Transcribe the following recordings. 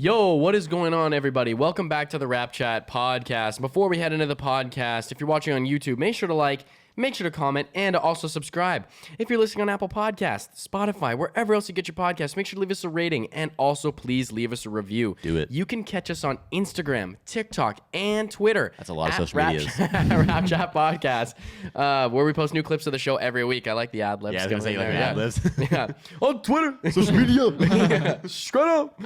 Yo, what is going on, everybody? Welcome back to the RapChat podcast. Before we head into the podcast, if you're watching on YouTube, make sure to like, make sure to comment, and also subscribe. If you're listening on Apple Podcasts, Spotify, wherever else you get your podcasts, make sure to leave us a rating, and also please leave us a review. Do it. You can catch us on Instagram, TikTok, and Twitter. That's a lot of social medias. RapChat podcast, where we post new clips of the show every week. I like the ad libs. Yeah, I was gonna say like ad libs. Yeah. On Twitter, Social media. straight up.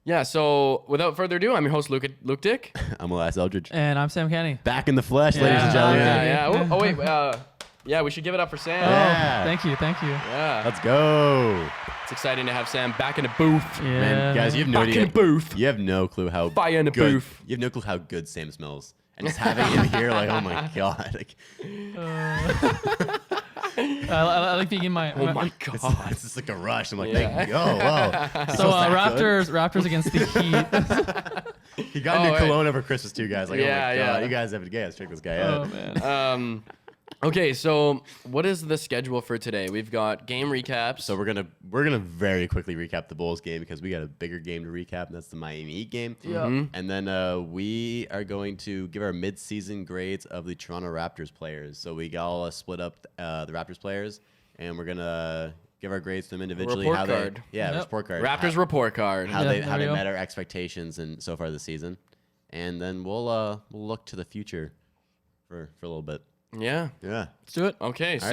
Yeah, so without further ado, I'm your host, Luke Dick. I'm Elias Eldridge. And I'm Sam Kenny. Back in the flesh, ladies and gentlemen. Yeah. Oh, wait. Yeah, we should give it up for Sam. Yeah. Thank you. Yeah. Let's go. It's exciting to have Sam back in the booth. Yeah. Man, guys, you have no Back idea. in the booth. You have no clue how Fire in the good. booth. You have no clue how good Sam smells. And just having him here, like, oh my god. Like, I like being in my... Oh my it's god. just like a rush. I'm like, thank you. Oh, wow. So Raptors against the Heat. He got new cologne over Christmas too, guys. Like, oh my god, you guys have to check this guy Oh out. man. Okay, so what is the schedule for today? We've got game recaps. So we're gonna very quickly recap the Bulls game because we got a bigger game to recap, and that's the Miami Heat game. Yeah. And then we are going to give our mid-season grades of the Toronto Raptors players. So we got all split up the Raptors players, and we're gonna give our grades to them individually. Report card. Report card. Raptors report card. How Yeah, they there we go. met our expectations and so far this season, and then we'll look to the future for a little bit. Yeah. Yeah. Let's do it. Okay, All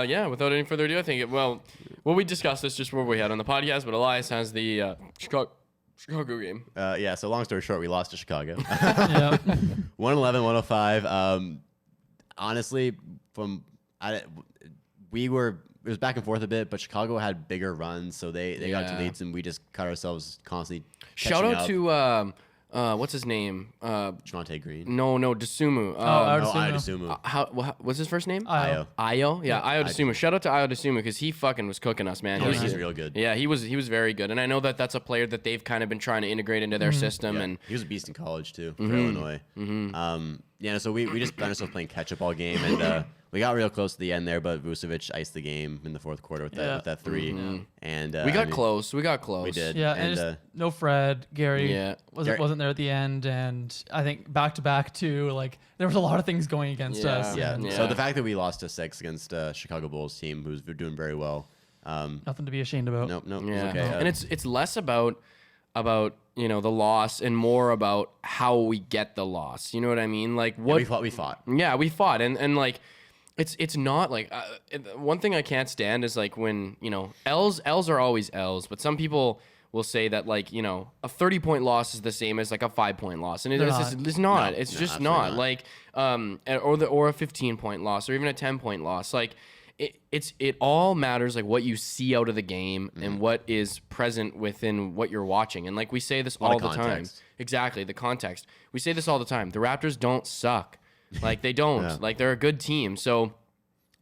so without any further ado, I think we discussed this just before we had on the podcast, but Elias has the Chicago game. So long story short, we lost to Chicago. Yeah. 111-105. Honestly, it was back and forth a bit, but Chicago had bigger runs, so they got to leads, and we just cut ourselves constantly. Shout out up. to what's his name? Javonte Green. No, Dosumu. Dosumu. What's his first name? Ayo. Ayo? Yeah, Ayo Dosumu. Shout out to Ayo Dosumu because he fucking was cooking us, man. He's real good. Yeah, he was very good, and I know that that's a player that they've kind of been trying to integrate into their system. Yeah. And he was a beast in college too for Illinois. So we just found ourselves playing catch up all game, and we got real close to the end there, but Vucevic iced the game in the fourth quarter with that three. And we got close. We got close. We did. Yeah, and just no Fred. Gary wasn't there at the end, and I think back to back too. Like there was a lot of things going against us. Yeah. and So the fact that we lost to 6 against Chicago Bulls team, who's doing very well. nothing to be ashamed about. Nope. Yeah, It's okay. and it's less about the loss and more about how we get the loss. You know what I mean? Like what we fought. Yeah, we fought, and like it's not like one thing I can't stand is like when L's are always L's, but some people will say that like a 30-point loss is the same as like a 5-point loss, and it's not. It's just not like or a 15-point loss or even a 10-point loss. Like it all matters like what you see out of the game and what is present within what you're watching. And like we say this all the time. Exactly, the context. We say this all the time. The Raptors don't suck. Like they don't. Yeah. Like they're a good team. So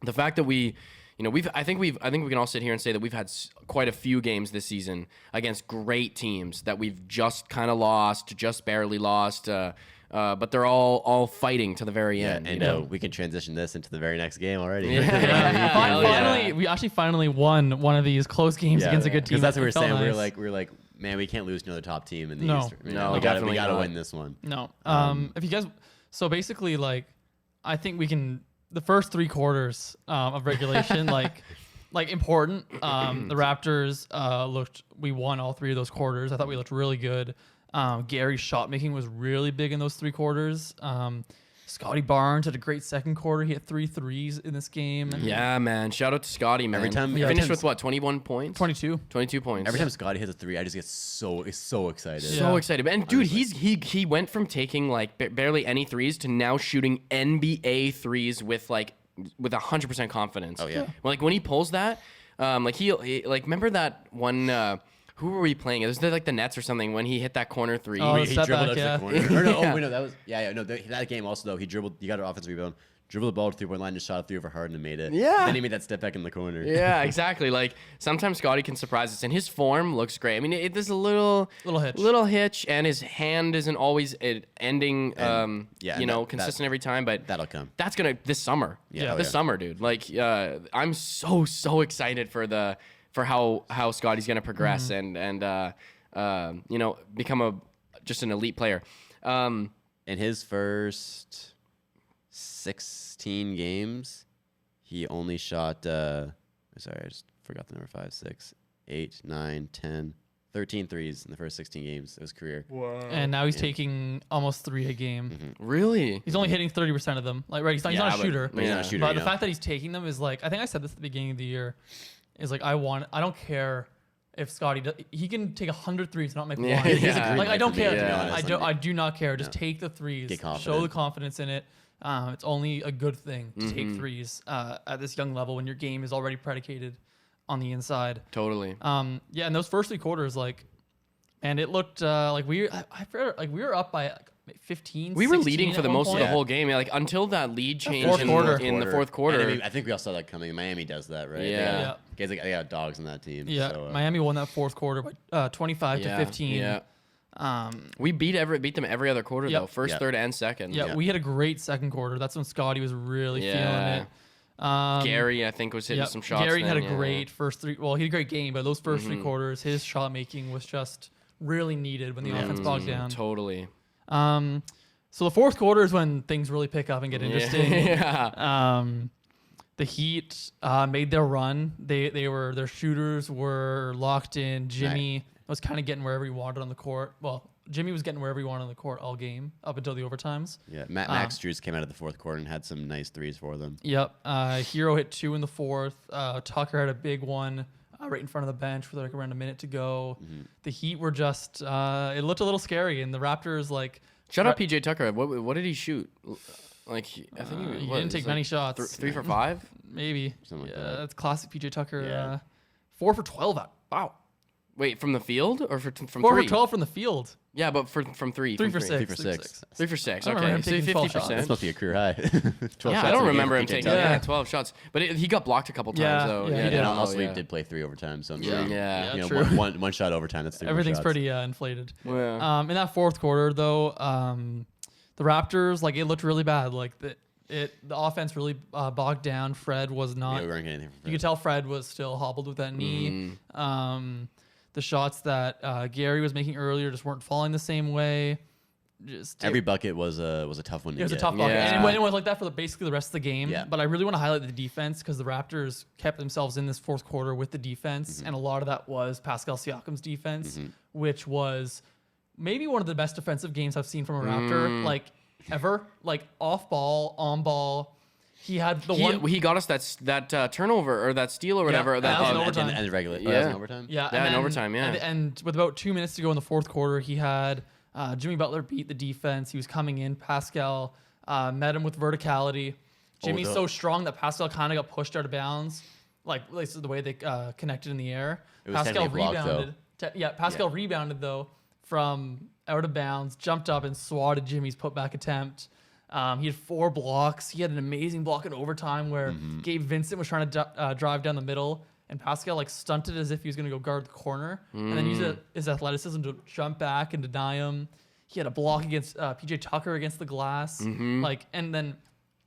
the fact that I think we can all sit here and say that we've had quite a few games this season against great teams that we've just kind of lost, just barely lost. But they're all fighting to the very end. And we can transition this into the very next game already. Finally, we actually finally won one of these close games against a good team. Because that's what we were saying. Nice. We were like, man, we can't lose to another top team in the No. East. No, we definitely got to not. win this one. No. If you guys, so basically, like, I think we can. The first 3 quarters of regulation, like important. The Raptors we won all 3 of those quarters. I thought we looked really good. Gary's shot making was really big in those 3 quarters. Scotty Barnes had a great second quarter. He had 3 threes in this game. Yeah, man. Shout out to Scotty, man. Every time- he every finished time- with what, 21 points? 22. 22 points. Every time Scotty hits a 3, I just get so excited. So excited. And dude, he went from taking like barely any threes to now shooting NBA threes with 100% confidence. Oh, yeah. Well, like when he pulls that, he remember that one who were we playing? It was like the Nets or something when he hit that corner 3. Oh, He step dribbled back, out to the yeah. corner. Yeah. No, that was no. That game also though, he got an offensive rebound, dribbled the ball to 3-point line, just shot a 3 over hard and made it. Yeah. Then he made that step back in the corner. Yeah, exactly. Like sometimes Scotty can surprise us, and his form looks great. I mean, there's a little hitch, and his hand isn't always consistent every time. But That'll come. That's gonna this summer. Yeah. This summer, dude. Like, I'm so excited for how Scotty's gonna progress, and become just an elite player. In his first 16 games, he only shot. Sorry, I just forgot the number. 5, 6, 8, 9, 10, 13 threes in the first 16 games of his career. Wow. And now he's taking almost 3 a game. Mm-hmm. Really? He's only hitting 30% of them. Like, right? He's not a shooter. But he's not a shooter. But the fact that he's taking them is like, I think I said this at the beginning of the year, is like, I don't care if Scotty he can take 100 threes and not make one. Like, I don't care. I do not care. Just take the threes. Get confident. Show the confidence in it. It's only a good thing to take threes at this young level when your game is already predicated on the inside. Totally. In those first 3 quarters, and it looked like we were up by 15. We were leading for the most of the whole game, until that lead change in the fourth quarter. I think we all saw that coming. Miami does that, right? Yeah. They got dogs in that team. Yeah. So, Miami won that fourth quarter by 25 to 15. Yeah. We beat them every other quarter though, first, third, and second. Yeah, we had a great second quarter. That's when Scotty was really feeling it. Gary, I think, was hitting some shots. Gary had a great first 3. Well, he had a great game, but those first 3 quarters, his shot making was just really needed when the offense bogged down. Totally. So the fourth quarter is when things really pick up and get interesting. The Heat made their run. Their shooters were locked in. Jimmy was kind of getting wherever he wanted on the court. Well, Jimmy was getting wherever he wanted on the court all game up until the overtimes. Yeah, Max Strus came out of the fourth quarter and had some nice threes for them. Yep. Hero hit 2 in the fourth. Tucker had a big one right in front of the bench with around a minute to go. The Heat were just it looked a little scary, and the Raptors Shout out PJ Tucker. What did he shoot? I think he didn't take many shots. 3 for 5, maybe. Something like that. That's classic PJ Tucker. Yeah. 4 for 12. Wow. Wait, from the field or from 4 3? for 12 from the field. Yeah, but from 3. 3 for 6. 3 for 6. 3 for 6. I don't remember Okay, him so taking 12 shots. 50%. That's supposed to be a career high. 12 Yeah, I shots don't in a remember game him for PJ taking Tucker. 12 shots, but he got blocked a couple times though. Yeah, he And did. also he did play 3 overtime, so I'm sure. Yeah, true. One shot overtime. That's 3 Everything's shots. pretty inflated. Yeah. In that fourth quarter, though, the Raptors it looked really bad. The offense really bogged down. Fred was not. Yeah, we weren't getting anything from Fred. You could tell Fred was still hobbled with that knee. The shots that Gary was making earlier just weren't falling the same way. Every bucket was a tough one to get. It was a tough bucket. Yeah. And it went like that for basically the rest of the game. Yeah. But I really want to highlight the defense because the Raptors kept themselves in this fourth quarter with the defense. And a lot of that was Pascal Siakam's defense, which was maybe one of the best defensive games I've seen from a Raptor, ever. Off ball, on ball. He had he got us that turnover or that steal or whatever. that was in overtime. And regular. Yeah. That was in overtime? Yeah, in overtime, yeah. And with about 2 minutes to go in the fourth quarter, he had Jimmy Butler beat the defense. He was coming in. Pascal met him with verticality. Jimmy's so strong that Pascal kind of got pushed out of bounds, the way they connected in the air. It was Pascal technically blocked, rebounded. Pascal rebounded though from out of bounds, jumped up and swatted Jimmy's putback attempt. He had 4 blocks. He had an amazing block in overtime where Gabe Vincent was trying to drive down the middle, and Pascal stunted as if he was going to go guard the corner, and then used his athleticism to jump back and deny him. He had a block against PJ Tucker against the glass, and then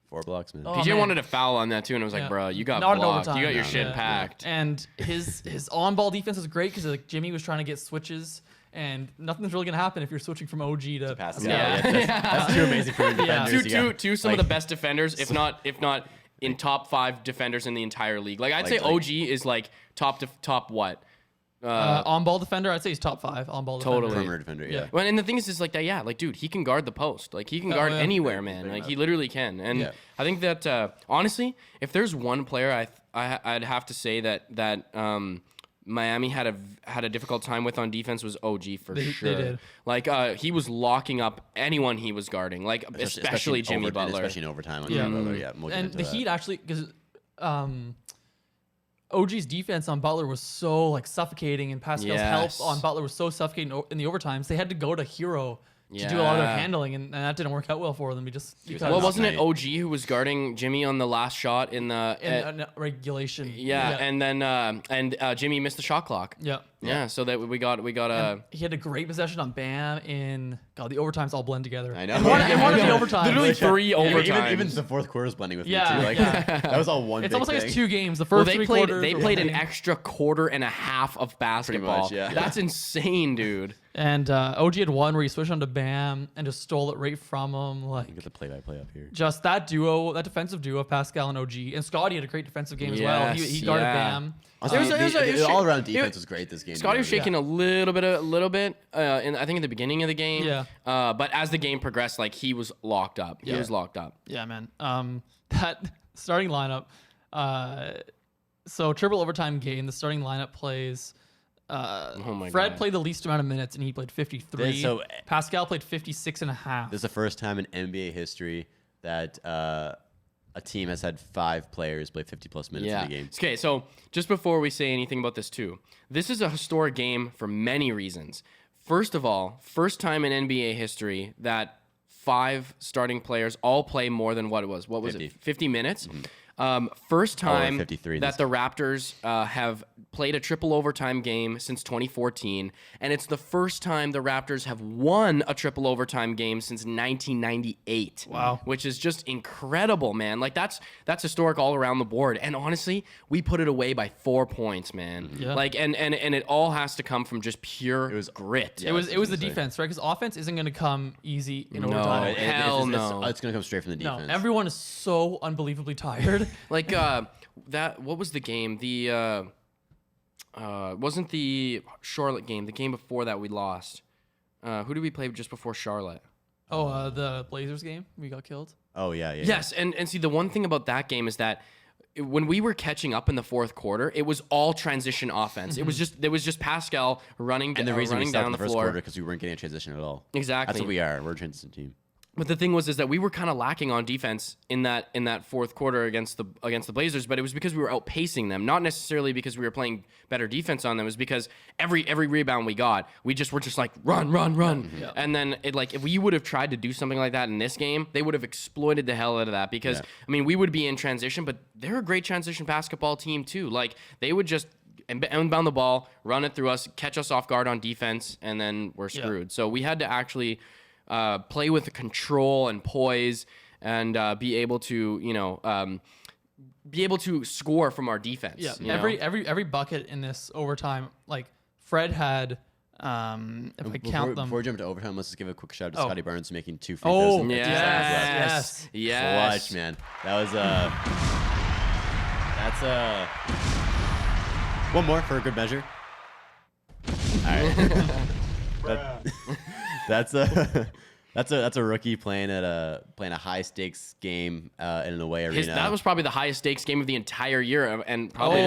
4 blocks, man. PJ wanted a foul on that too, and I was like, "Bro, you got Not in blocked. overtime. You got your shit packed." And his on-ball defense was great because Jimmy was trying to get switches. And nothing's really gonna happen if you're switching from OG to Pascal. Yeah. That's two amazing for defenders. Two some of the best defenders, if not in top 5 defenders in the entire league. I'd say OG is top what? On-ball defender, I'd say he's top 5 on-ball defender. Totally. Perimeter defender, yeah. Well, and the thing is dude, he can guard the post. He can guard anywhere, man. He literally can. And I think that honestly, if there's one player I'd have to say that Miami had a difficult time with on defense was OG for sure. They did. He was locking up anyone he was guarding, especially Jimmy Butler. Especially in overtime on Jimmy Butler, yeah. And the Heat actually, because OG's defense on Butler was so suffocating, and Pascal's help on Butler was so suffocating in the overtimes. They had to go to Hero to do a lot of their Yeah. handling, and that didn't work out well for them. Because Well, wasn't it night. OG who was guarding Jimmy on the last shot in the in regulation. yeah, and then Jimmy missed the shot clock. yeah. Yeah, so that we got a He had a great possession on Bam in the overtimes all blend together. I know. And one of the overtimes. Literally three overtimes. Even the fourth quarter was blending with Yeah, me too. Like yeah. that was all one. It's big almost like thing. it's 2 games. The well, first 3 quarters. they were played an blending. extra quarter and a half of basketball. much, yeah. That's insane, dude. And OG had one where he switched on to Bam and just stole it right from him. Like Get the play-by-play up here. just that duo, that defensive duo of Pascal and OG. And Scotty had a great defensive game as well. He Yes, guarded yeah. Bam. Honestly, it was a- the all-around defense was great this game. Scotty was shaking a little bit, I think in the beginning of the game. Yeah. But as the game progressed, like he was locked up. He Yeah. was locked up. Yeah, man. That starting lineup. So triple overtime game. The starting lineup plays. Oh my Fred God. played the least amount of minutes, and he played 53. So- Pascal played 56 and a half. This is the first time in NBA history that a team has had 5 players play 50-plus minutes in the game. Okay, so just before we say anything about this too, this is a historic game for many reasons. First of all, first time in NBA history that 5 starting players all play more than what it was. What was 50. it? 50 minutes. First time 53 that the Raptors have played a triple overtime game since 2014, and it's the first time the Raptors have won a triple overtime game since 1998. Wow. Which is just incredible, man. Like that's historic all around the board. And honestly, we put it away by 4 points, man. Yeah. Like and it all has to come from just pure grit. It was that's what the I was gonna say. defense, right? Because offense isn't going to come easy in No. overtime. Hell no. It's going to come straight from the No, defense. everyone is so unbelievably tired. Like that what was the game? The wasn't the Charlotte game, the game before that we lost. Who did we play just before Charlotte? The Blazers game, we got killed. Oh, yeah. Yes, and see the one thing about that game is that when we were catching up in the fourth quarter, it was all transition offense. It was just Pascal running And the reason we running stopped down in the the first floor. quarter because we weren't getting a transition at all. Exactly. That's what we are. We're a transition team. But the thing was is that we were kind of lacking on defense in that fourth quarter against the Blazers, but it was because we were outpacing them, not necessarily because we were playing better defense on them. It was because every rebound we got, were just like run. Yeah. And then if we would have tried to do something like that in this game, they would have exploited the hell out of that because I mean, we would be in transition, but they're a great transition basketball team too. Like they would just inbound the ball, run it through us, catch us off guard on defense, and then we're screwed. So we had to actually play with control and poise and be able to, be able to score from our defense. Yeah, you know? every bucket in this overtime, like Fred had, if I count them. Before we jump to overtime, let's just give a quick shout out to Oh. Scotty Barnes making 2 free Oh, throws. in yes. 15 seconds left. Yes. Clutch, man. That was that's one more for a good measure. All right. That's a rookie playing a high stakes game in an away arena. That was probably the highest stakes game of the entire year, and probably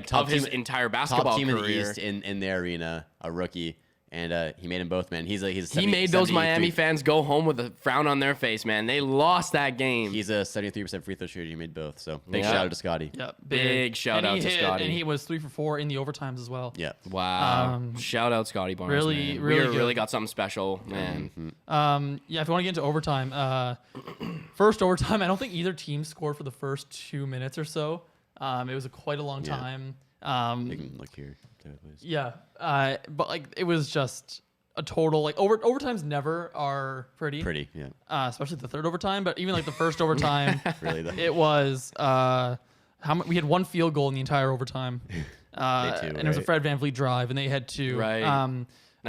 Top of his team- entire basketball top team career. in the East in their arena, a rookie, and he made them both, man. He's He made those Miami fans go home with a frown on their face, man. They lost that game. He's a 73% free throw shooter. He made both, so big Yeah. shout out to Scotty. Yeah, Big shout out to Scotty. And he was 3 for 4 in the overtimes as well. Yeah. Wow. Shout out Scotty Barnes. really, man. really we good. really got something special, man. Yeah, if you want to get into overtime, first overtime, I don't think either team scored for the first 2 minutes or so. It was quite a long Yeah. time. You can look here. Please. Yeah, but like it was just a total like overtimes never are pretty, Pretty, yeah. Especially the third overtime. But even like the first overtime, Really, though. it was we had 1 field goal in the entire overtime, and it was a right? Fred VanVleet drive, and they had 2. Right. I Nice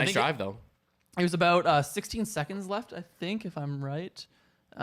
think drive, though. It was about 16 seconds left, I think, if I'm right. Yep.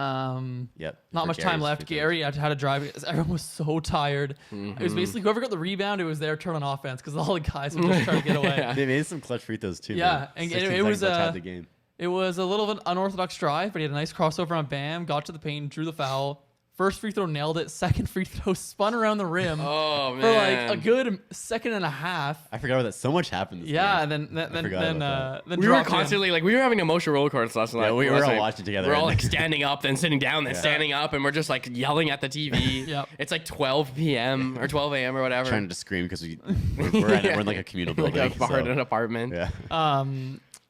Not For much time Gary's left. free throws. Gary had to drive because everyone was so tired. It was basically whoever got the rebound, it was their turn on offense because all the guys were just trying to get away. They made some clutch free throws too. Yeah, man. and 16 it was, seconds left, tied the game. It was a little of an unorthodox drive, but he had a nice crossover on Bam, got to the paint, drew the foul. First free throw nailed it. Second free throw spun around the rim Oh, man. for like a good second and a half. I forgot about that. So much happened. This Yeah, game. and then forgot about then We were dropped in. constantly we were having emotional roller coasters last night. Yeah, we were last all night. watching together. We're all and- like standing up, then sitting down, then standing up, and we're just like yelling at the TV. Yep. It's like 12 p.m. or 12 a.m. or whatever. trying to scream because we're in like a communal like building. a bar in an apartment. Yeah.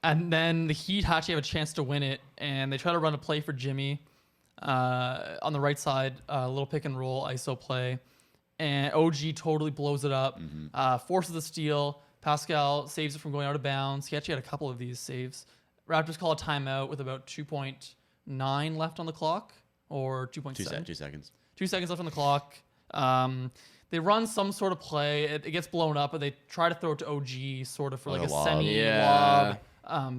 And then the Heat actually have a chance to win it, and they try to run a play for Jimmy on the right side, a little pick and roll ISO play, and OG totally blows it up, forces the steal. Pascal saves it from going out of bounds. He actually had a couple of these saves. Raptors call a timeout with about 2.9 left on the clock, or 2.7. 2 seconds. 2 seconds left on the clock. They run some sort of play. It gets blown up, but they try to throw it to OG sort of for like a lob. semi-lob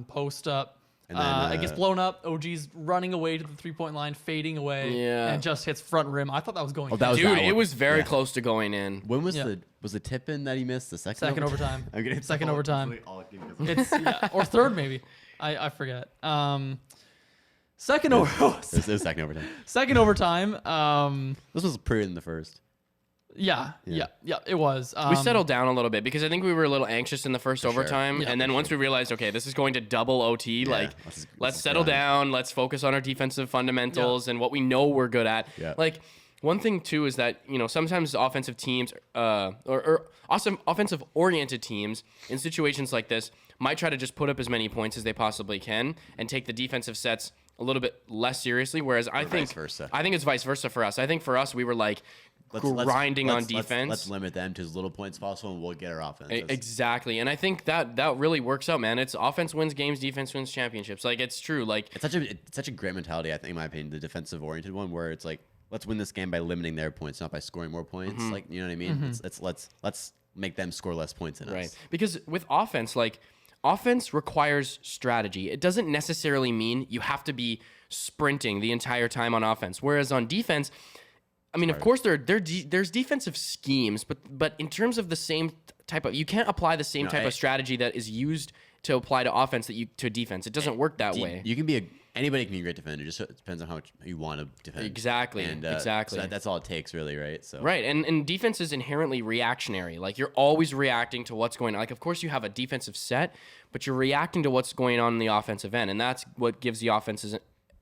post up. And then, it gets blown up. OG's running away to the 3-point line, fading away, and just hits front rim. I thought that was going. that was Dude, that it one. was very close to going in. When was the tip in that he missed? The second overtime. Okay. Second overtime. All It's or third maybe. I forget. Second over. It was second overtime. Second overtime. This was pretty in the first. Yeah, it was. We settled down a little bit because I think we were a little anxious in the first overtime, Yeah, and then once we realized, okay, this is going to double OT, let's settle down, let's focus on our defensive fundamentals and what we know we're good at. Yeah. Like one thing too is that sometimes offensive teams or awesome offensive oriented teams in situations like this might try to just put up as many points as they possibly can and take the defensive sets a little bit less seriously. Whereas I think vice versa. I think it's vice versa for us. I think for us we were like grinding on defense. Let's limit them to as little points as possible, and we'll get our offense. Exactly, and I think that really works out, man. It's offense wins games, defense wins championships. Like it's true. Like It's such a great mentality, I think, in my opinion, the defensive oriented one, where it's like, let's win this game by limiting their points, not by scoring more points. Like, you know what I mean? Let's make them score less points than right, us. because with offense, like offense requires strategy. It doesn't necessarily mean you have to be sprinting the entire time on offense. Whereas on defense, I mean, of course, there's defensive schemes, but in terms of the same type of, you can't apply the same type of strategy that is used to apply to offense to defense. It doesn't work that way. You can anybody can be a great defender. Just it depends on how much you want to defend. Exactly. So that's all it takes, really, right? So right, and defense is inherently reactionary. Like you're always reacting to what's going on. Like of course you have a defensive set, but you're reacting to what's going on in the offensive end, and that's what gives the offenses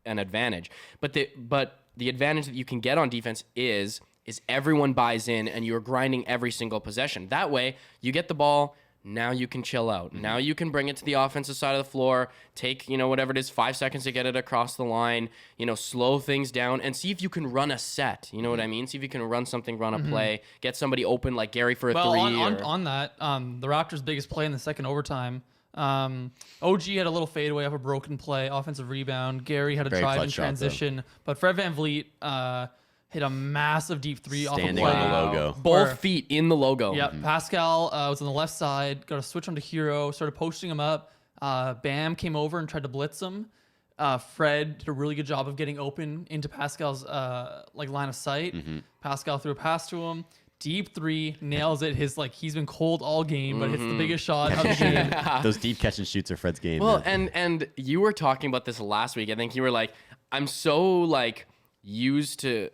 an advantage. But the advantage that you can get on defense is everyone buys in and you're grinding every single possession. That way, you get the ball, now you can chill out. Now you can bring it to the offensive side of the floor, take, whatever it is, 5 seconds to get it across the line, slow things down and see if you can run a set. You know what I mean? See if you can run something, run a play, get somebody open like Gary for a three. On that, the Raptors' biggest play in the second overtime, OG had a little fadeaway off a broken play, offensive rebound. Gary had a Very drive in clutch shot, transition, but Fred VanVleet hit a massive deep three Standing off a play. on the logo. Both feet in the logo. Yep. Pascal was on the left side, got a switch onto Hero, started posting him up. Bam came over and tried to blitz him. Fred did a really good job of getting open into Pascal's line of sight. Pascal threw a pass to him. Deep three, nails it. He's been cold all game, but hits the biggest shot of the game. Those deep catch and shoots are Fred's game. Well, man. and you were talking about this last week. I think you were like, I'm so used to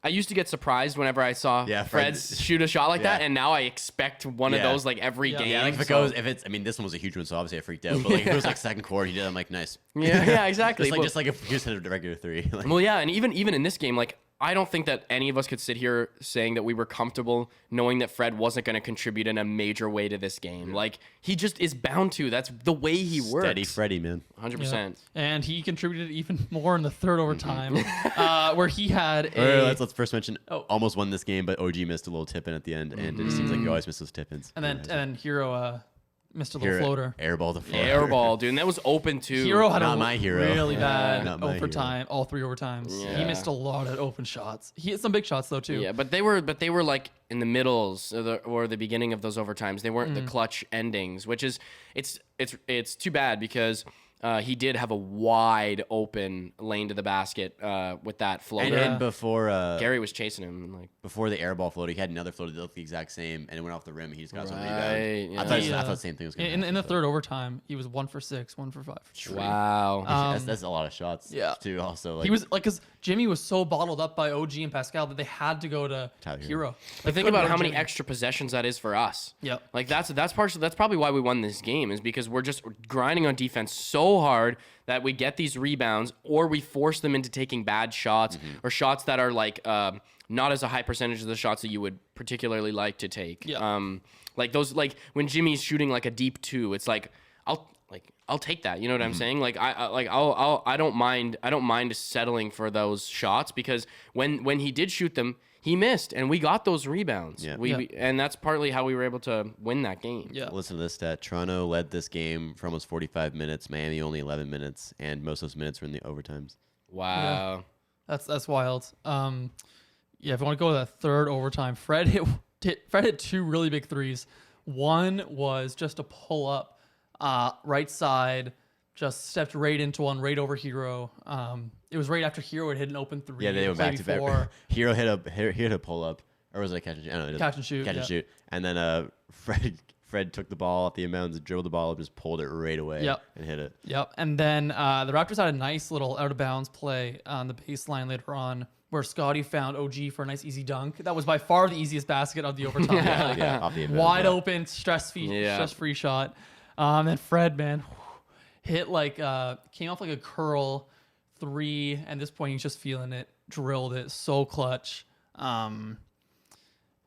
I used to get surprised whenever I saw Fred shoot a shot like that, and now I expect one of those every game. Yeah, if it's, this one was a huge one, so obviously I freaked out. But if it was second quarter, he did. I'm like, nice. Yeah, exactly. just like if he just hit a regular three. Well, yeah, and even in this game, I don't think that any of us could sit here saying that we were comfortable knowing that Fred wasn't going to contribute in a major way to this game. He just is bound to. That's the way he works. Steady Freddy, man. 100%. Yeah. And he contributed even more in the third overtime, where he had Let's first mention almost won this game, but OG missed a little tip in at the end, and it seems like he always misses those tip ins. And then Hero missed a little floater. Airball the floor. Airball, dude. And that was open too. Hero had Not a my hero. really bad Not my overtime, all 3 overtimes. Yeah. He missed a lot of open shots. He hit some big shots though too. Yeah, but they were in the middles or the beginning of those overtimes. They weren't the clutch endings, which is it's too bad because he did have a wide open lane to the basket with that floater. And before Gary was chasing him. before the airball floater, he had another floater that looked the exact same, and it went off the rim. He just got some Right, rebound. yeah. I thought the same thing was going to happen. In the third overtime, he was 1 for 6, 1 for 5. Wow. That's a lot of shots. Yeah. Too. Also, He was because Jimmy was so bottled up by OG and Pascal that they had to go to Tyler Hero. But think about how many extra possessions that is for us. Yep. That's probably why we won this game, is because we're just grinding on defense so hard that we get these rebounds, or we force them into taking bad shots or shots that are not as a high percentage of the shots that you would particularly like to take. Yeah. When Jimmy's shooting a deep 2, it's I'll take that. You know what I'm saying? Like I don't mind settling for those shots because when he did shoot them, he missed and we got those rebounds. Yeah. And that's partly how we were able to win that game. Yeah. Listen to this stat. Toronto led this game for almost 45 minutes. Miami only 11 minutes, and most of those minutes were in the overtimes. Wow. That's wild. If you want to go to that third overtime, Fred hit two really big threes. One was just a pull up, right side, just stepped right into one, right over Hero. It was right after Hero had hit an open three. Yeah, they went back to back. Hero hit a pull up, or was it a catch and shoot? I don't know. Catch and shoot. Catch and shoot. And then Fred took the ball off the inbounds, dribbled the ball up, just pulled it right away and hit it. Yep. And then the Raptors had a nice little out of bounds play on the baseline later on where Scotty found OG for a nice easy dunk. That was by far the easiest basket of the overtime. Off the inbounds, Wide open, stress-free shot. And Fred, man, hit came off like a curl three. At this point, he's just feeling it, drilled it, so clutch. And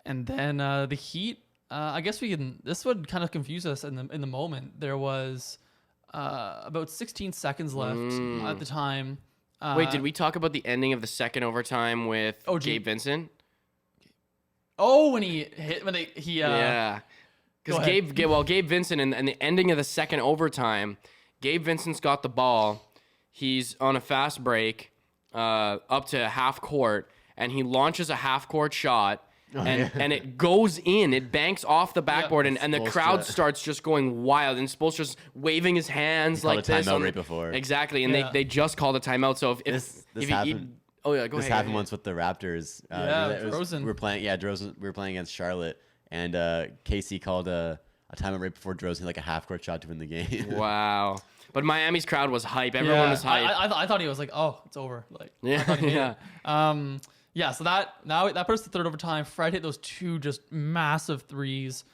then the Heat, I guess this would kind of confuse us in the moment. There was about 16 seconds left at the time. Wait, did we talk about the ending of the second overtime with Gabe Vincent? Oh, when he hit, yeah. Because Gabe Vincent and the ending of the second overtime, Gabe Vincent's got the ball. He's on a fast break up to half court, and he launches a half court shot. And it goes in. It banks off the backboard, and the crowd starts just going wild. And Spoelstra's waving his hands like this. Timeout right before. Exactly, and they just called a timeout. So if happened. Go ahead. This happened once with the Raptors. Drozen. We were playing. Yeah, Drozen. We were playing against Charlotte, and Casey called a timeout right before Drozen hit like a half court shot to win the game. Wow. But Miami's crowd was hype. Everyone was hype. I thought he was like, oh, it's over. Like, Yeah. So that put us to third overtime. Fred hit those two just massive threes.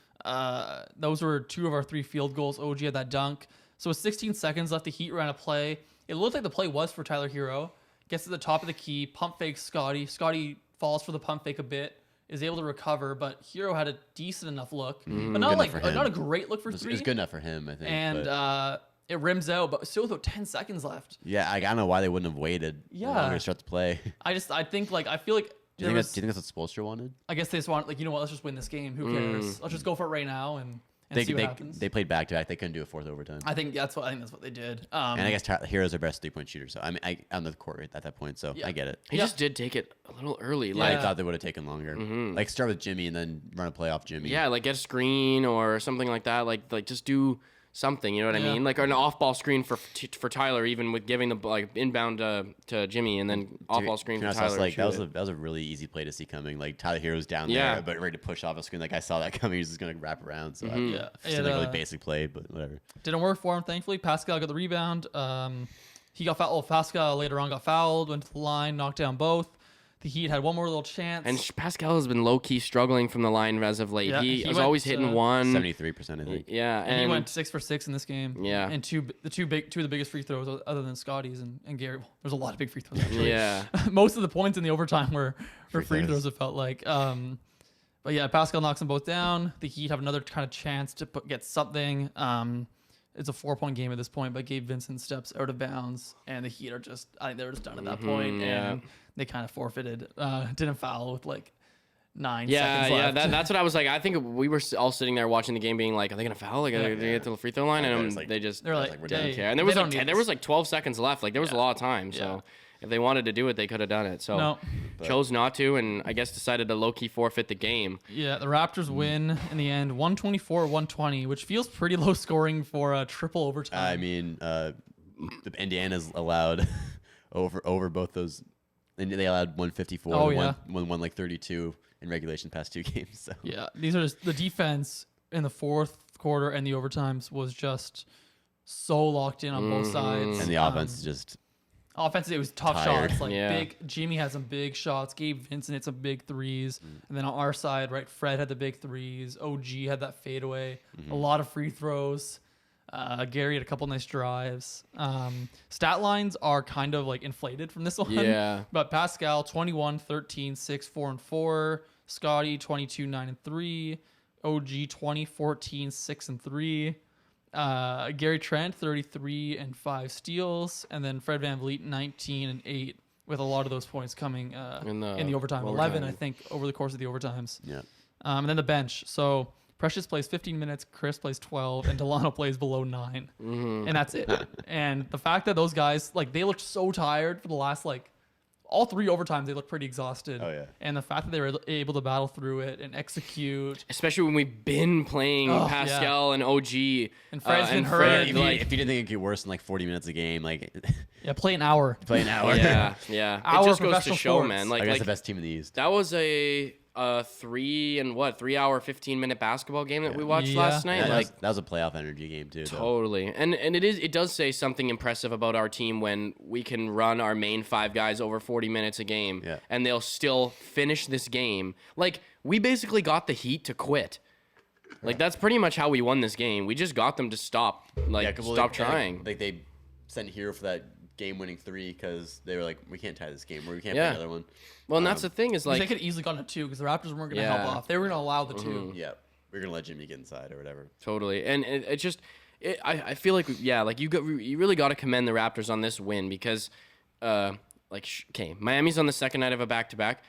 Those were two of our three field goals. OG had that dunk. So with 16 seconds left, the Heat ran a play. It looked like the play was for Tyler Hero. Gets to the top of the key, pump fakes Scotty. Scotty falls for the pump fake a bit, is able to recover, but Hero had a decent enough look, but not a great look for three. It was good enough for him, I think. And it rims out, but still with about 10 seconds left. Yeah, I don't know why they wouldn't have waited longer to start the play. I feel like do you think that's what Spoelstra wanted? I guess they just want, you know what, let's just win this game. Who cares? Let's just go for it right now and see what happens. They played back to back. They couldn't do a fourth overtime. I think that's what they did. And I guess Hero's their best 3-point shooter. So I mean, on the court at that point. So I get it. He just did take it a little early. I thought they would have taken longer. Like start with Jimmy and then run a play off Jimmy. Yeah, like get a screen or something like that. Like just do something, you know what I mean? Like an off-ball screen for Tyler, even with giving the inbound to Jimmy and then off-ball screen for Tyler. That was a really easy play to see coming. Like Tyler Hero's down there, but ready to push off a screen. Like I saw that coming. He's just gonna wrap around. So just a really basic play, but whatever. Didn't work for him. Thankfully, Pascal got the rebound. He got fouled. Pascal later on got fouled. Went to the line, knocked down both. The Heat had one more little chance. And Pascal has been low-key struggling from the line as of late. Yeah, he was always hitting 73%, I think. Yeah, and he went 6 for 6 in this game. Yeah, and two of the biggest free throws other than Scotty's and Gary. Well, there's a lot of big free throws. Actually. Yeah, most of the points in the overtime were free throws. It felt like. But yeah, Pascal knocks them both down. The Heat have another kind of chance to get something. It's a 4-point game at this point, but Gabe Vincent steps out of bounds, and the Heat are I think they were just done at that point, and they kind of forfeited. Didn't foul with 9 seconds left. Yeah, that's what I was like. I think we were all sitting there watching the game, being like, "Are they gonna foul? Like, are they gonna get to the free throw line?" And they didn't care. And there was 12 seconds left. Like, there was a lot of time. So if they wanted to do it, they could have done it. So chose not to, and I guess decided to low key forfeit the game. Yeah, the Raptors win in the end, 124-120, which feels pretty low scoring for a triple overtime. I mean, Indiana's allowed over both those. And they allowed 154. One 32 in regulation past 2 games. So yeah, these are just the defense in the fourth quarter and the overtimes was just so locked in on both sides. And the offense just it was tough shots. Big Jimmy had some big shots. Gabe Vincent had some big threes. And then on our side, right, Fred had the big threes. OG had that fadeaway. A lot of free throws. Gary had a couple nice drives. Stat lines are kind of inflated from this one. Yeah. But Pascal, 21, 13, 6, 4, and 4. Scotty, 22, 9, and 3. OG, 20, 14, 6, and 3. Gary Trent, 33 and 5 steals, and then Fred VanVleet, 19 and 8, with a lot of those points coming in the overtime. 11, I think, over the course of the overtimes. Yeah. And then the bench. So Precious plays 15 minutes, Chris plays 12, and Delano plays below 9. And that's it. And the fact that those guys, like, they looked so tired for the last, like, all 3 overtimes, they looked pretty exhausted. Oh, yeah. And the fact that they were able to battle through it and execute. Especially when we've been playing Pascal and OG. And Fred's been Fred, hurt. If you didn't think it could get worse than like 40 minutes a game, like Yeah, play an hour. play an hour. Yeah. Our It just goes to professional show, sports. man. I guess Like the best team in the East. that was a 3 hour, 15-minute basketball game that we watched last night. Yeah, Like that was a playoff energy game too. Though. totally. And it does say something impressive about our team when we can run our main 5 guys over 40 minutes a game and they'll still finish this game. Like, we basically got the Heat to quit. Like, that's pretty much how we won this game. We just got them to stop trying. Like they sent Hero for that game-winning 3 because they were like, we can't tie this game, or we can't play another one. Well, and that's the thing is, like, they could have easily gotten a 2 because the Raptors weren't going to help off. They were going to allow the 2. Yeah, we're gonna let Jimmy get inside or whatever. Totally, and it just, I feel like like you really got to commend the Raptors on this win because, Miami's on the second night of a back-to-back.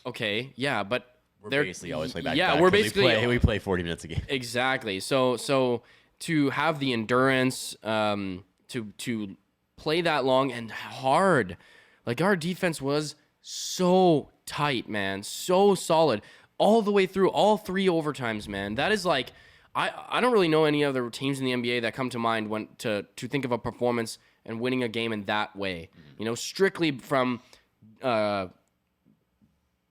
Okay, yeah, but We're basically always play back. Yeah, back we're 'cause basically we play 40 minutes a game. Exactly. So to have the endurance, to play that long and hard, like our defense was so tight, man, so solid all the way through all 3 overtimes, man. That is like, I don't really know any other teams in the NBA that come to mind when to think of a performance and winning a game in that way. You know, strictly from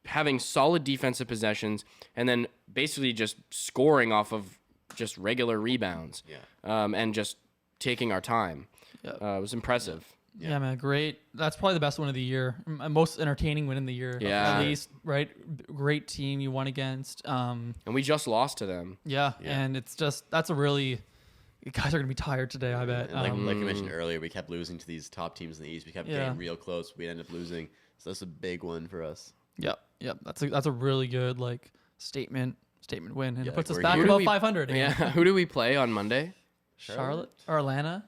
having solid defensive possessions and then basically just scoring off of just regular rebounds. And just taking our time. It was impressive. Yeah, man, great. That's probably the best win of the year. Most entertaining win in the year. Yeah. At least, right? Great team you won against. And we just lost to them. Yeah, and it's just, that's a really, you guys are going to be tired today, I bet. And like I mentioned earlier, we kept losing to these top teams in the East. We kept getting real close. We ended up losing. So that's a big one for us. Yep. That's a really good, like, statement win. And it puts us we're back here. above 500. Yeah. Who do we play on Monday? Charlotte or Atlanta?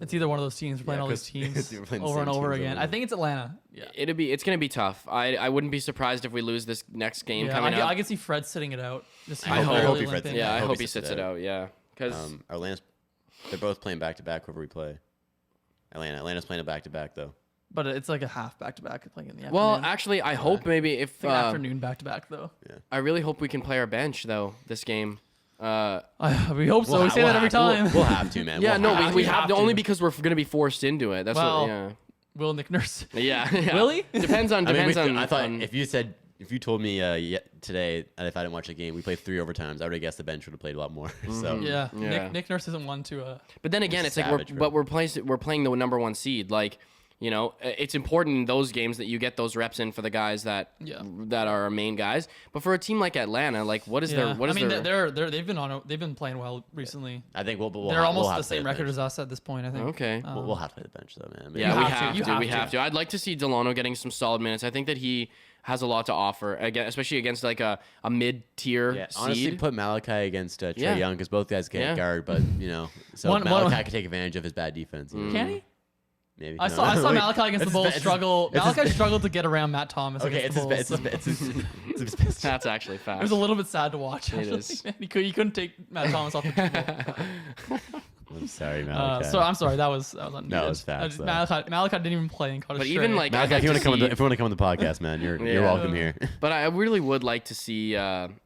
It's either one of those teams. We're playing all these 'cause teams we're playing the over and same over teams again. over I and think it's Atlanta. Yeah. It's gonna be tough. I wouldn't be surprised if we lose this next game coming up. I can see Fred sitting it out. I hope he limping. I hope he sits it out. Yeah, because Atlanta's, they're both playing back-to-back whoever we play. Atlanta's playing a back-to-back though. But it's like a half back-to-back playing in the afternoon. well, actually, I hope maybe if Like afternoon back-to-back though. I really hope we can play our bench though this game. We hope so. We say that every time. We'll have to, man. Yeah, We'll we have to to. only because we're gonna be forced into it. That's Well, what. Will Nick Nurse? Yeah. Will he? Depends on. I thought on- if you told me today that if I didn't watch the game, we played 3 overtimes, I would have guessed the bench would have played a lot more. So Yeah. Yeah. Nick Nurse isn't one to. But then again, it's savage, like bro. we're playing the number 1 seed. Like, you know, it's important in those games that you get those reps in for the guys that are our main guys. But for a team like Atlanta, like what is their they've been playing well recently. I think we'll They're we'll almost have the to play same record as us at this point. I think. Okay. We'll have to play the bench though, man. Yeah, You we have have to. to. I'd like to see Delano getting some solid minutes. I think that he has a lot to offer, again, especially against like a mid-tier seed. Honestly, put Malachi against Trey Young because both guys can't guard, but so One- Malachi can take advantage of his bad defense. you know? Can he? Maybe. I No. saw Malachi against the Bulls it's- struggle. it's- Malachi struggled to get around Matt Thomas. Okay, against the Bulls. it's his best. That's actually It fast. was a little bit sad to watch. It Actually. is. He couldn't take Matt Thomas off the table. I'm sorry, Malachi. So I'm sorry. That was unneeded. No, it was facts, though. Malachi didn't even play and caught a But stray. even like Malachi, I'd if you like want to come, see- if you want to come on the podcast, man, you're Yeah. welcome here. But I really would like to see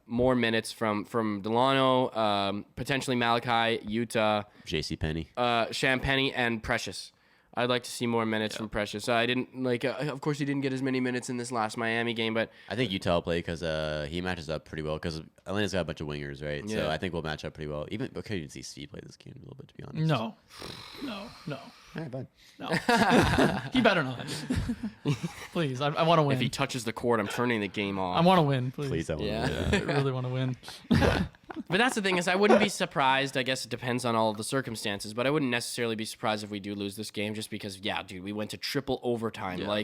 more minutes from Delano, potentially Malachi, Utah, J.C. Penney. Champagny, and Precious. I'd like to see more minutes from Precious. I didn't like. Of course, he didn't get as many minutes in this last Miami game, but I think Utah will play because he matches up pretty well because Atlanta's got a bunch of wingers, right? So Yeah. I think we'll match up pretty well. Even okay, you can see Steve play this game a little bit, to be honest. No. All right, bud. No. He better not. Please, I want to win. if he touches the court, I'm turning the game off. I want to win, please. Please, I want Yeah. to. I really want to win. But that's the thing is I wouldn't be surprised. I guess it depends on all of the circumstances, but I wouldn't necessarily be surprised if we do lose this game just because, yeah, dude, we went to triple overtime. Yeah.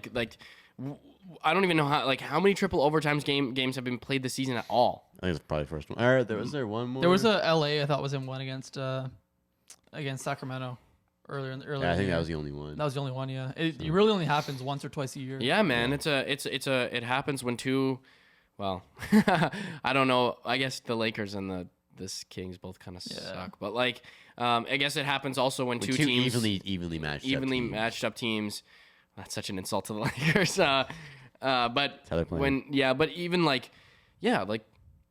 I don't even know how many triple overtimes games have been played this season at all. I think it's probably the first one. Or was there one more? There was a LA I thought was in one against Sacramento earlier. Yeah, I think that was the only one. That was the only one. Yeah, it really only happens once or twice a year. Yeah, man, it happens when two. Well, I don't know. I guess the Lakers and the Kings both kind of suck, but like, I guess it happens also when two teams evenly matched up teams. That's such an insult to the Lakers. But but even like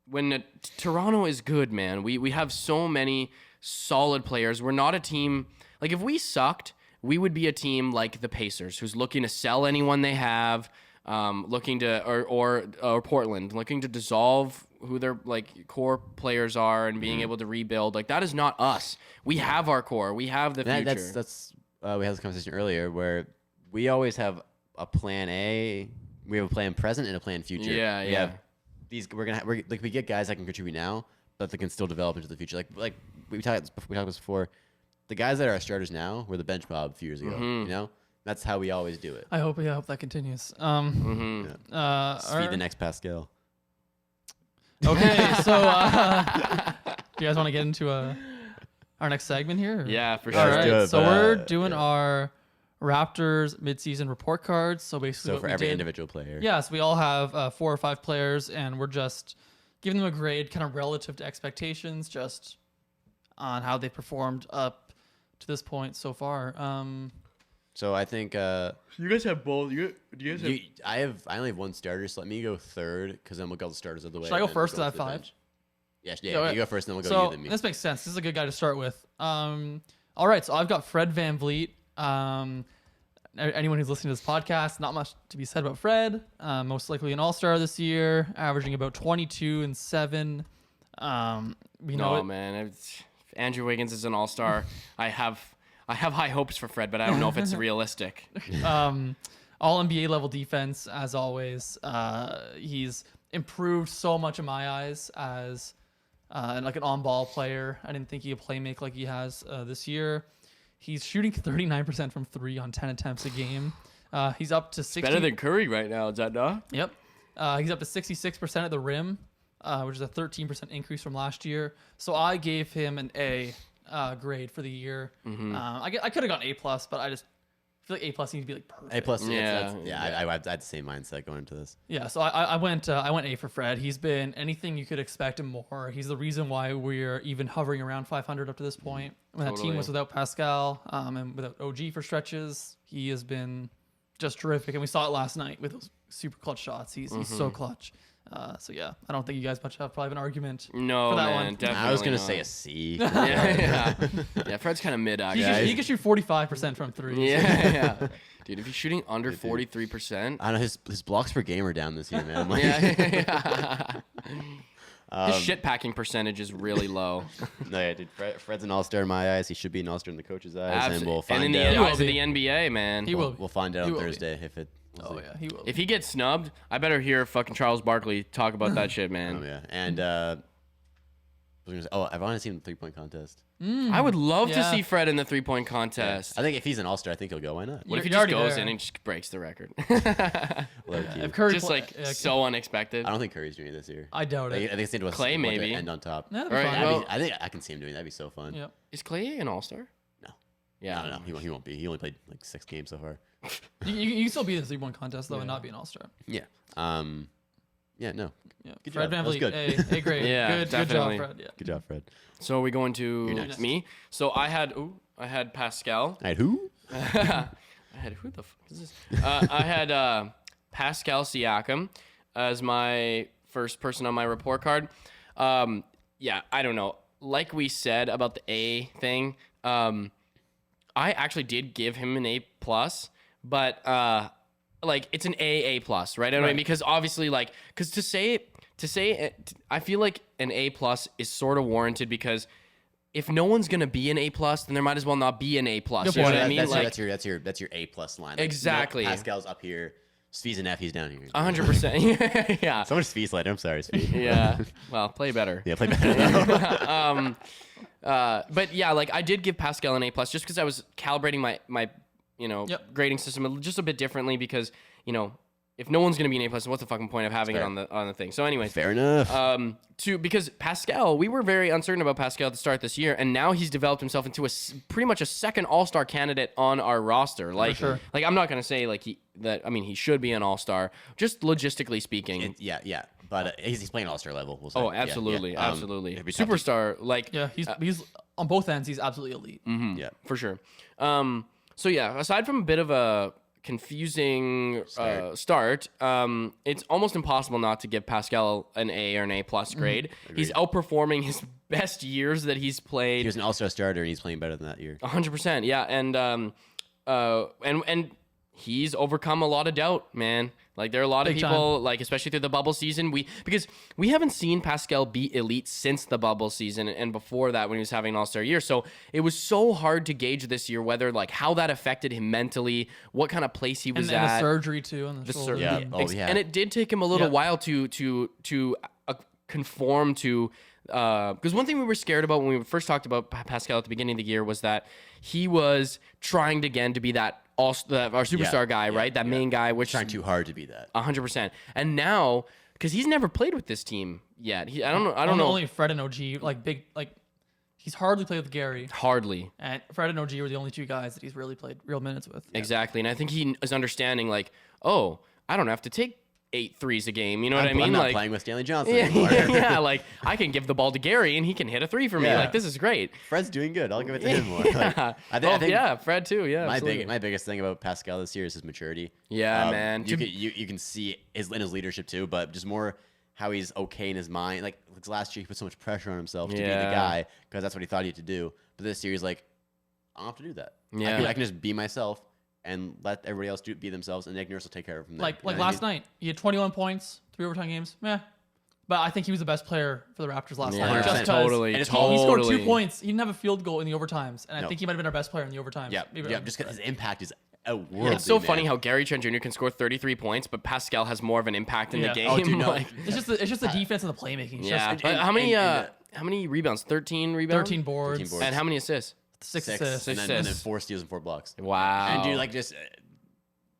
when Toronto is good, man, we have so many solid players. We're not a team like if we sucked, we would be a team like the Pacers, who's looking to sell anyone they have, looking to or Portland, looking to dissolve who their like core players are and being able to rebuild. Like that is not us. We have our core. We have the future. That's we had this conversation earlier where we always have a plan A. We have a plan present and a plan future. Yeah, we have these. We're we get guys that can contribute now, but they can still develop into the future. Like we talked about this before. The guys that are our starters now were the bench mob a few years ago. You know, that's how we always do it. I hope that continues. Speed the next Pascal. Okay, so do you guys want to get into our next segment here? Or? Yeah, for All sure. right, so we're doing our Raptors midseason report cards. So basically, for every individual player. Yeah, so we all have 4 or 5 players, and we're just giving them a grade, kind of relative to expectations, just on how they performed up to this point so far. So I think You guys have both. I only have one starter, so let me go third because then we'll get all the starters out of the way. Should I go and first we'll because I have 5? Yeah, you go first, and then we'll go So you then me. this makes sense. This is a good guy to start with. All right, so I've got Fred VanVleet. Anyone who's listening to this podcast, not much to be said about Fred. Most likely an all-star this year, averaging about 22 and 7. Man. If Andrew Wiggins is an all-star. I have high hopes for Fred, but I don't know if it's realistic. All NBA level defense, as always. He's improved so much in my eyes as like an on-ball player. I didn't think he could play make like he has this year. He's shooting 39% from 3 on 10 attempts a game. He's up to 60. Better than Curry right now, is that not? Yep. He's up to 66% at the rim, which is a 13% increase from last year. So I gave him an A grade for the year. I could have gone A+, but I just feel like A+ needs to be like perfect. A+, I had the same mindset going into this. Yeah, so I went A for Fred. He's been anything you could expect and more. He's the reason why we're even hovering around 500 up to this point. When that team was without Pascal and without OG for stretches, he has been just terrific. And we saw it last night with those super clutch shots. He's so clutch. So yeah, I don't think you guys much have probably an argument. No, for that man, one. definitely. I was gonna not. say a C. Yeah, Fred's kind of mid. He can shoot 45% from 3. Yeah. Dude, if you're shooting under 43%, I know his blocks per game are down this year, man. Like, his shit packing percentage is really low. No, yeah, dude. Fred's an all-star in my eyes. He should be an all-star in the coach's eyes, and we'll find and in out. the eyes of the NBA, man. We'll find out on Thursday if it. Oh yeah, he will. If he gets snubbed, I better hear fucking Charles Barkley talk about that shit, man. Oh yeah, and I was gonna say, I've only seen the 3-point contest. I would love to Yeah. see Fred in the 3-point contest. I think if he's an all-star, I think he'll go. Why not? What if he You're just already goes there. in and just breaks the record? Low-key. If Curry Just like so unexpected. I don't think Curry's doing it this year. I doubt I it. think it's into a Clay, maybe. end on top. Yeah, that'd be All right, fine. well- I think I can see him doing that. That'd be so fun. Yep. Is Clay an all-star? No. Yeah. No, he won't be. He only played like 6 games so far. You can still be in the 3-point contest though and not be an all-star. Yeah. Yeah. No. Yeah. Good Fred job. That was VanVleet, A grade. Yeah, good definitely. job, Fred. Yeah. Good job, Fred. So are we going to next. me? So I had Pascal. All right, who? I had who the fuck is this? I had Pascal Siakam as my first person on my report card. Yeah, I don't know. Like we said about the A thing, I actually did give him an A+, but like it's an A+, right? I mean, because obviously, like, because to say it, I feel like an A+ is sort of warranted because if no one's gonna be an A+, then there might as well not be an A+. You know what I mean? That's your A+ line. Like, Exactly. Pascal's up here, Svee's an F. He's down here. 100%. Yeah. So much Svee slander. I'm sorry, Svee. Yeah. Well, play better. Yeah, play better. But yeah, like I did give Pascal an A+ just because I was calibrating my Yep. grading system just a bit differently because, if no one's gonna be an A+, then what's the fucking point of having it fair. on the thing? So anyways, Fair enough. because Pascal, we were very uncertain about Pascal at the start this year, and now he's developed himself into pretty much a second All-Star candidate on our roster. Like, sure. like I'm not gonna say like he should be an All-Star, just logistically speaking. Yeah. But he's playing All-Star level. We'll say. Oh, absolutely, absolutely. it'd be tough to- Superstar, like Yeah, he's on both ends. He's absolutely elite. Yeah. for sure. So yeah, aside from a bit of a confusing start, it's almost impossible not to give Pascal an A or an A+ grade. He's outperforming his best years that he's played. He was an All-Star starter, and he's playing better than that year. 100%, yeah, and he's overcome a lot of doubt, man. Like there are a lot Big of people, like especially through the bubble season, because we haven't seen Pascal be elite since the bubble season and before that when he was having an All-Star year. So it was so hard to gauge this year whether like how that affected him mentally, what kind of place he was And at. the surgery too on the shoulder. Yeah. Oh, yeah. And it did take him a little Yeah. while to conform to. Because one thing we were scared about when we first talked about Pascal at the beginning of the year was that he was trying again to be that our superstar guy, right? That main guy, which Trying too hard to be that. 100%. And now, because he's never played with this team yet, I don't know. Only Fred and OG, he's hardly played with Gary. Hardly. And Fred and OG were the only two guys that he's really played real minutes with. Exactly. And I think he is understanding like, oh, I don't have to take 8 threes a game. You know what I mean? I'm not like playing with Stanley Johnson yeah, anymore. yeah, like I can give the ball to Gary and he can hit a 3 for me. Yeah. Like this is great. Fred's doing good. I'll give it to him more. Yeah. I think Yeah, Fred too. Yeah. absolutely. my biggest thing about Pascal this year is his maturity. Yeah, man. You can see his leadership too, but just more how he's okay in his mind. Like last year, he put so much pressure on himself to be the Yeah. guy because that's what he thought he had to do. But this year, he's like, I don't have to do that. Yeah. I can just be myself and let everybody else be themselves, and Nick Nurse will take care of it from there. Like You know what I last mean? night, he had 21 points, 3 overtime games. Meh. But I think he was the best player for the Raptors last Yeah, night. Just 'cause totally. And it's He scored 2 totally. points. He didn't have a field goal in the overtimes, and I No. think he might have been our best player in the overtimes. Yeah, Maybe just because his impact is outworldly. It's so man. funny how Gary Trent Jr. can score 33 points, but Pascal has more of an impact in Yeah. the game. Oh, dude, no. Like, It's just the defense and the playmaking. It's yeah. just But and- how many rebounds? 13 rebounds. 13 boards, 13 boards. And how many assists? 6 Six, assists. and then assists. 4 steals and 4 blocks. Wow. And dude, like just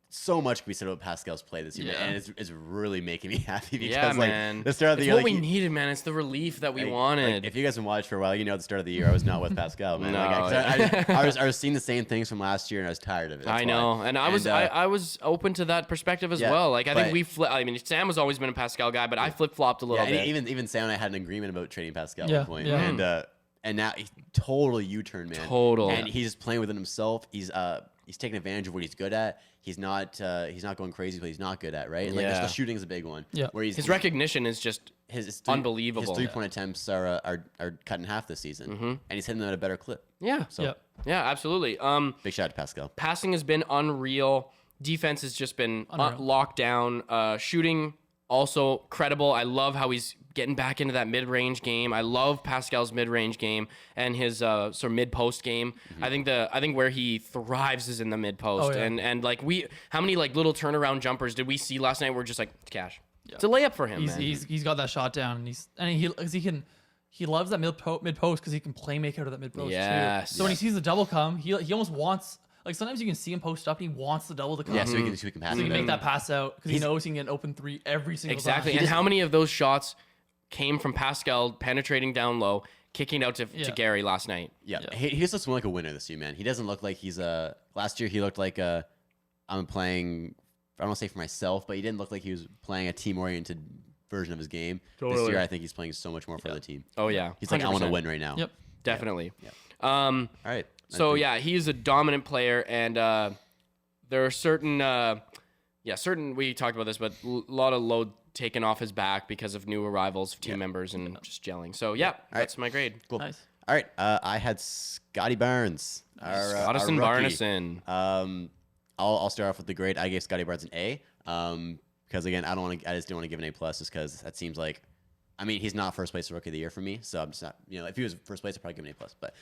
so much can be said about Pascal's play this year, Yeah. and it's really making me happy because yeah, like man. the start of the it's year, what like, we needed, man. It's the relief that we like, wanted. if you guys have been watching for a while, you know at the start of the year I was not with Pascal, man. No. I was seeing the same things from last year, and I was tired of it. That's I know, why. and I was open to that perspective as Yeah, well. Like I think but- I mean, Sam has always been a Pascal guy, but I flip flopped a little yeah, bit. and even Sam and I had an agreement about trading Pascal Yeah, at one point, yeah. and now he totally U-turned, man. Total. And he's just playing within himself. He's taking advantage of what he's good at. He's not going crazy, but he's not good at, right? And like Yeah. the shooting is a big one. Yeah. Where His recognition is just his unbelievable. His 3-point attempts are cut in half this season, and he's hitting them at a better clip. yeah, So Yeah. absolutely. big shout out to Pascal. Passing has been unreal. Defense has just been Unreal. locked down. Shooting also credible. I love how he's getting back into that mid-range game. I love Pascal's mid-range game and his sort of mid-post game. I think where he thrives is in the mid-post. Oh, yeah. And like how many like little turnaround jumpers did we see last night? We're just like it's cash. It's a layup for him. Man. He's got that shot down, and he loves that mid post because he can play make out of that mid post Yes. too. So when he sees the double come, he almost wants, like, sometimes you can see him post up and he wants the double to come. Yeah, so he can pass So he it. can make out. that pass out because he knows he can get an open 3 every single Exactly. time. And how many of those shots came from Pascal penetrating down low, kicking out to Gary last night? Yeah, he just looks more like a winner this year, man. He doesn't look like he's last year he looked like I'm playing. I don't want to say for myself, but he didn't look like he was playing a team-oriented version of his game. This year, I think he's playing so much more for the team. Oh yeah. He's like, I want to 100%. win right now. Yep. Definitely. Yeah. All right. So yeah, he's a dominant player, and there are certain we talked about this, but a lot of load taken off his back because of new arrivals, team members, and just gelling. So yeah, that's my grade. Cool. Nice. All right. I had Scotty Barnes. Scottiston Barneson. I'll start off with the grade. I gave Scotty Barnes an A. Because again, I just didn't want to give an A plus just because that seems like, I mean, he's not first place rookie of the year for me, so I'm just not, if he was first place, I'd probably give him an A plus. But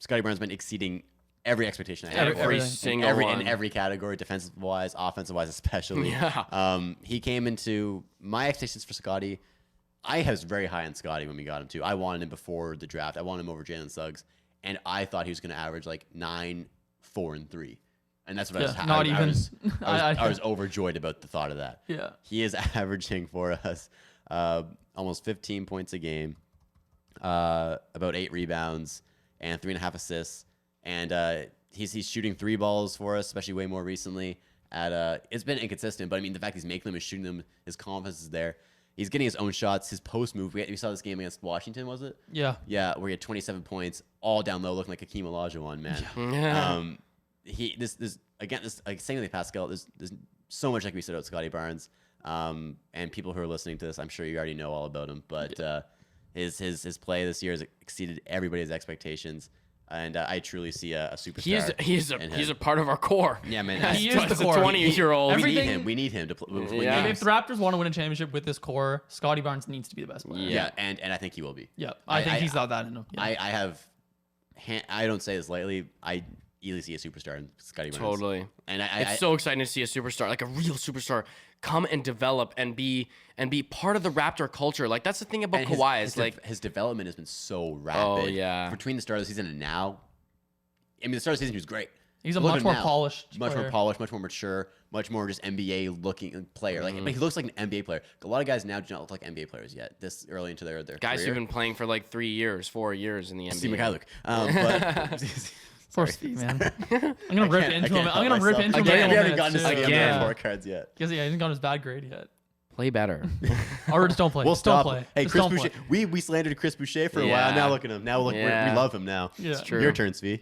Scotty Barnes has been exceeding every expectation I had. Every everything. single one. In every category, defensive wise, offensive wise, especially. Yeah. He came into my expectations for Scotty. I was very high on Scotty when we got him too. I wanted him before the draft. I wanted him over Jalen Suggs, and I thought he was going to average like 9, 4, and 3, and that's what I was. Not I even. I was overjoyed about the thought of that. Yeah. He is averaging for us almost 15 points a game, about 8 rebounds, and 3.5 assists, and he's shooting 3 balls for us, especially way more recently. It's been inconsistent, but I mean the fact he's making them and shooting them, his confidence is there. He's getting his own shots. His post move. We saw this game against Washington, was it? Yeah. Yeah, where he had 27 points, all down low, looking like Hakeem Olajuwon, man. Yeah. This like same with Pascal. There's so much that can be said about Scotty Barnes. And people who are listening to this, I'm sure you already know all about him. But his play this year has exceeded everybody's expectations. And I truly see a superstar. He's a part of our core. Yeah, man. He is the core. 20-year-old. We need him to play. Yeah. If the Raptors want to win a championship with this core, Scotty Barnes needs to be the best player. Yeah, and I think he will be. Yeah, I think he's not that in him. Yeah. I don't say this lightly. I easily see a superstar in Scotty Barnes. Totally. And It's so exciting to see a superstar, like a real superstar, come and develop and be part of the Raptor culture. Like that's the thing about Kawhi is his development has been so rapid. Oh, yeah. Between the start of the season and now, I mean, the start of the season he was great. He's a Look much at more him now. polished much player. more polished, much more mature, much more just NBA looking player. Like, but he looks like an NBA player. A lot of guys now do not look like NBA players yet. This early into their guys career. who've been playing for like 3 years, 4 years in the NBA. Steve Mikhailuk. But Poor Steve, man. I'm gonna rip into him. I'm gonna rip into him. Again, we haven't in a gotten to minute, see too. him Again. on 4 cards yet. Because he hasn't got his bad grade yet. Play better. Or just don't play. We'll Just don't stop. play. Hey, Just Chris don't Boucher. play. We slandered Chris Boucher for a Yeah. while. Now look at him. Now look, Yeah. we love him now. Yeah. It's true. Your turn, Svi.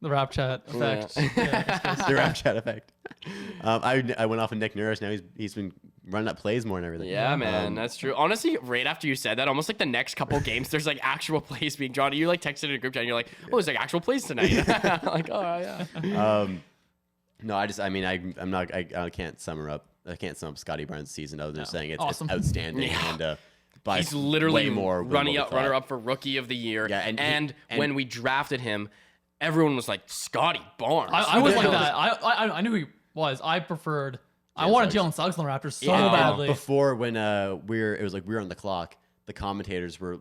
The RapChat effect. Yeah. The RapChat effect. I went off of Nick Nurse. Now he's been running up plays more and everything. Yeah, man, that's true. Honestly, right after you said that, almost like the next couple games, there's like actual plays being drawn. You like texted in a group chat, and you're like, "Oh, there's like actual plays tonight." Like, oh yeah. No, I can't sum up Scotty Barnes' season other than saying it's Awesome. outstanding. Yeah. And by He's literally way more runner up for rookie of the year. Yeah, and when we drafted him, everyone was like, Scotty Barnes. I was Who the like hell is- that. I knew who he was. I preferred. I wanted Jalen Suggs on the Raptors so badly. Before when it was like we were on the clock, the commentators were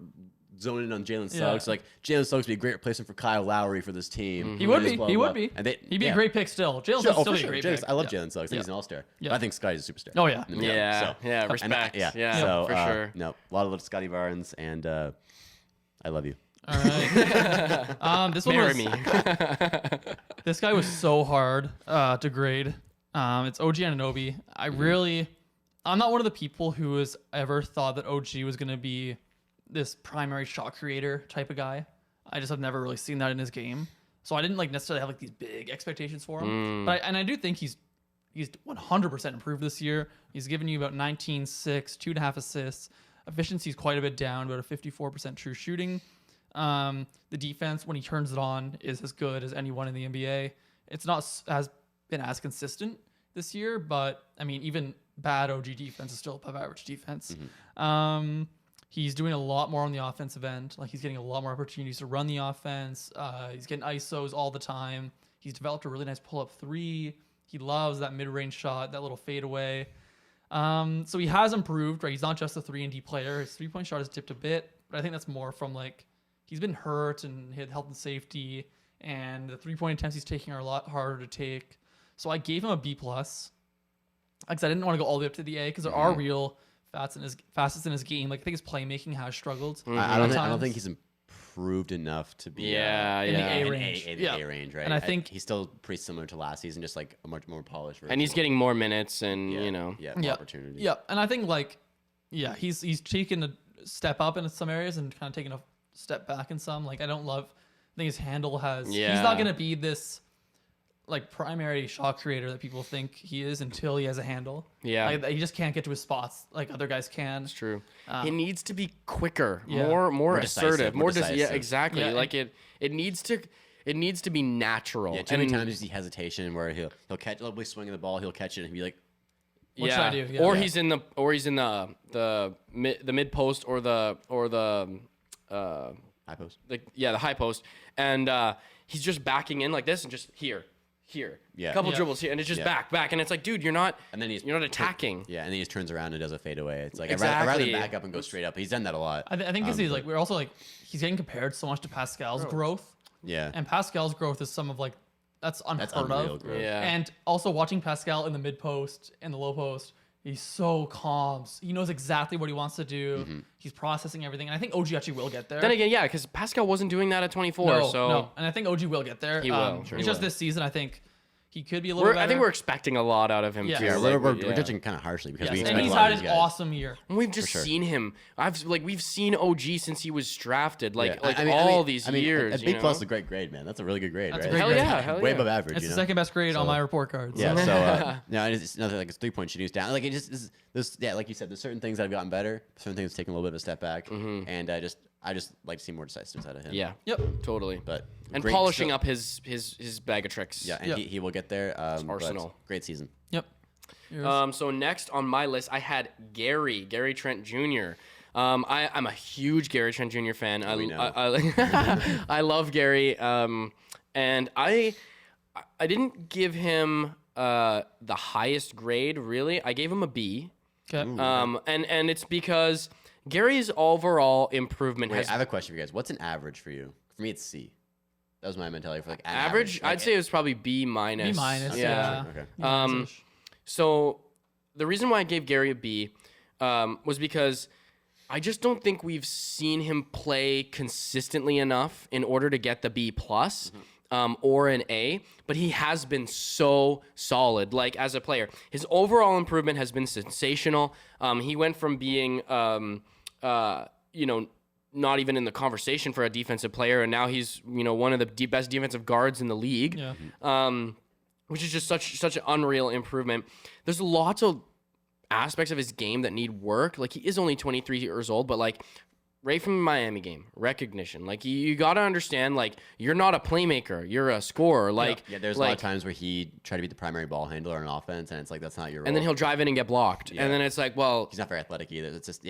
zoning in on Jalen Suggs. Yeah. Like Jalen Suggs would be a great replacement for Kyle Lowry for this team. He would be. Blah, He blah, would blah. be. And He'd be a great pick still. Jalen Suggs still be a great pick. I love Yeah. Jalen Suggs. I think he's an all-star. Yeah. But I think Scotty's a superstar. Oh, yeah. In the Yeah, so- yeah, and respect. Yeah, so, for sure. No, a lot of love to Scotty Barnes, and I love you. All right. This one Marry was. me. This guy was so hard to grade. It's OG Anunoby. I'm not one of the people who has ever thought that OG was going to be this primary shot creator type of guy. I just have never really seen that in his game. So I didn't like necessarily have like these big expectations for him. But I do think he's 100% improved this year. He's given you about 19, 6, 2.5 assists. Efficiency's quite a bit down, about a 54% true shooting. The defense, when he turns it on, is as good as anyone in the NBA. It's not been as consistent this year, but I mean, even bad OG defense is still above average defense. He's doing a lot more on the offensive end. Like he's getting a lot more opportunities to run the offense. He's getting ISOs all the time. He's developed a really nice pull-up 3. He loves that mid-range shot, that little fadeaway. So he has improved, right? He's not just a 3-and-D player. His three-point shot has dipped a bit, but I think that's more from like he's been hurt and his health and safety, and the three-point attempts he's taking are a lot harder to take. So I gave him a B+. Because I didn't want to go all the way up to the A because there are real facets in his game. Like I think his playmaking has struggled. I don't think he's improved enough to be in the A in range. A Yeah. range, right? And I think he's still pretty similar to last season, just like a much more polished version. And he's getting more minutes and, you know. Opportunity. Yeah, and I think like, he's taken a step up in some areas and kind of taken a step back in some. Like I think his handle has. He's not gonna be this like primary shot creator that people think he is until he has a handle. Yeah. Like, he just can't get to his spots like other guys can. It's true. He needs to be quicker, Yeah. more decisive, assertive, more yeah, decisive. exactly. Yeah, Like it needs to be natural. Yeah, too many times you see hesitation where he'll catch, he'll be swinging the ball, he'll catch it and be like, What should I do? Yeah. Or Yeah. he's in the mid post or the High post. the high post, and he's just backing in like this and just here. Yeah. A couple Yeah. dribbles here, and it's just back, and it's like, dude, you're not attacking. Yeah, and then he just turns around and does a fadeaway. It's like I'd Exactly. rather than back up and go straight up. He's done that a lot. I think because he's like we're also like he's getting compared so much to Pascal's growth, Yeah. and Pascal's growth is some of like that's unheard unreal of. growth. Yeah. And also watching Pascal in the mid post and the low post, he's so calm. He knows exactly what he wants to do. Mm-hmm. He's processing everything, and I think OG actually will get there. Then again, yeah, because Pascal wasn't doing that at 24, no, and I think OG will get there. He will. Sure It's he just will. this season, I think he could be a little bit better. I think we're expecting a lot out of him Yeah. too. Yeah, We're Like, judging kind of harshly because Yes, we and expect he's a lot had of an these guys. awesome year. We've just sure. seen him. We've seen OG since he was drafted. Yeah. These years. A B plus is a great grade, man. That's a really good grade, That's a right? great grade. Hell Way yeah. above average. It's you the know? second best grade on my report cards. Yeah, so no, it's another like his 3-point shooting is down. Like it just is this. Yeah, like you said, there's certain things that have gotten better. Certain things taking a little bit of a step back, and I just like to see more decisiveness out of him. Yeah. Yep. Totally. but And great polishing still- up his bag of tricks. Yeah, and Yep. he will get there. but arsenal. Great season. Yep. Yours. So next on my list, I had Gary Trent Jr. I'm a huge Gary Trent Jr. fan. We know. I love Gary, and I didn't give him the highest grade really. I gave him a B. Okay. And it's because Gary's overall improvement Wait, has I have a question for you guys. What's an average for you? For me, it's C. That was my mentality for like an average. Like, I'd say it was probably B minus. B minus. Yeah. Yeah. Okay. So the reason why I gave Gary a B was because I just don't think we've seen him play consistently enough in order to get the B plus or an A. But he has been so solid, like as a player. His overall improvement has been sensational. He went from being, not even in the conversation for a defensive player, and now he's one of the best defensive guards in the league. Yeah. Which is just such an unreal improvement. There's lots of aspects of his game that need work. Like he is only 23 years old, but like right from the Miami game, recognition. Like you got to understand, like you're not a playmaker, you're a scorer. Like Yeah, there's a lot of times where he tried to be the primary ball handler on offense, and it's like that's not your role. and then he'll drive in and get blocked, Yeah. and then it's like, well, He's not very athletic either. It's just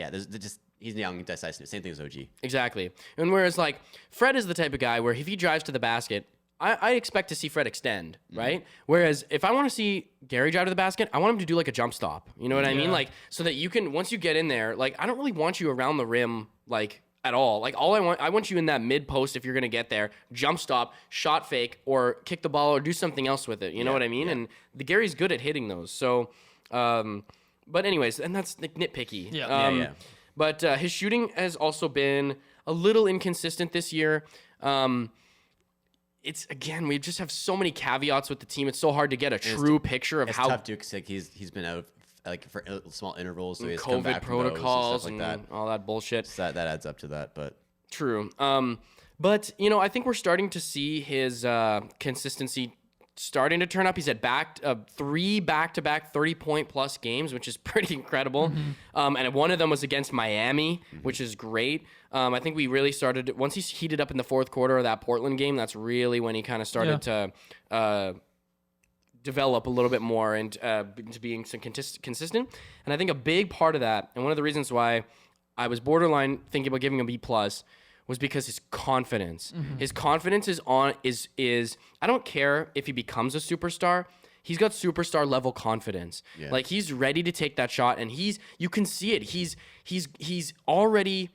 he's young, decisive. Same thing as OG. exactly. And whereas like Fred is the type of guy where if he drives to the basket, I expect to see Fred extend, right? Whereas if I want to see Gary drive to the basket, I want him to do like a jump stop. You know what I mean? Yeah. Like so that you can, once you get in there, like I don't really want you around the rim like at all. Like I want you in that mid post if you're gonna get there, jump stop, shot fake, or kick the ball or do something else with it. You know what I mean? yeah. And the Gary's good at hitting those. So, but anyways, and that's like nitpicky. Yeah. Yeah. But his shooting has also been a little inconsistent this year. It's again, we just have so many caveats with the team. It's so hard to get a true picture of It's how tough too because like, he's been out like for small intervals, so he's come COVID back from those protocols and and stuff like that. all that bullshit. So that adds up to that, but True. But I think we're starting to see his consistency starting to turn up. He's had 3 back-to-back 30-point plus games, which is pretty incredible. And one of them was against Miami, which is great. I think we really started once he heated up in the fourth quarter of that Portland game. That's really when he kind of started to develop a little bit more and into being some consistent. And I think a big part of that, and one of the reasons why I was borderline thinking about giving him a B plus, was because his confidence. His confidence is I don't care if he becomes a superstar. He's got superstar level confidence. Yeah. Like he's ready to take that shot, and you can see it. He's already,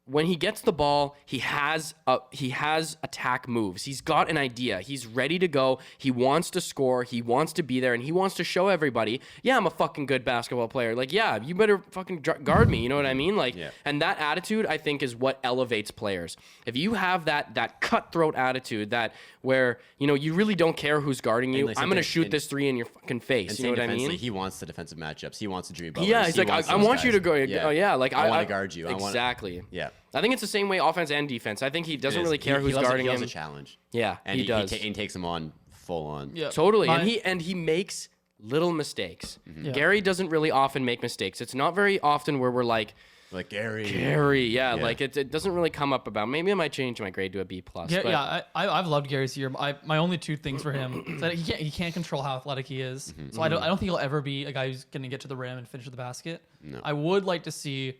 when he gets the ball, he has attack moves. He's got an idea. He's ready to go. He wants to score. He wants to be there, and he wants to show everybody, yeah, I'm a fucking good basketball player. Like, yeah, you better fucking guard me. You know what I mean? Like, Yeah. and that attitude, I think, is what elevates players. If you have that cutthroat attitude, that where you really don't care who's guarding you, like I'm gonna something- shoot this 3 in your fucking face. and You know what I same mean? defensively, he wants the defensive matchups. He wants to dream bubbles. Yeah, he's like, I want you to go. Yeah. Oh, yeah, like I want to guard you. Exactly. Yeah. I think it's the same way offense and defense. I think he doesn't It is. really care who's loves guarding he him. loves a challenge. Yeah, And he does. He takes him on full on. Yeah. Totally. My- And he makes little mistakes. Yeah. Gary doesn't really often make mistakes. It's not very often where we're like, Like Gary. yeah. Yeah. Like it doesn't really come up about. Maybe I might change my grade to a B plus. Yeah, but yeah. I've loved Gary's year. My only two things for him is that he can't control how athletic he is. So I don't think he'll ever be a guy who's going to get to the rim and finish with the basket. No. I would like to see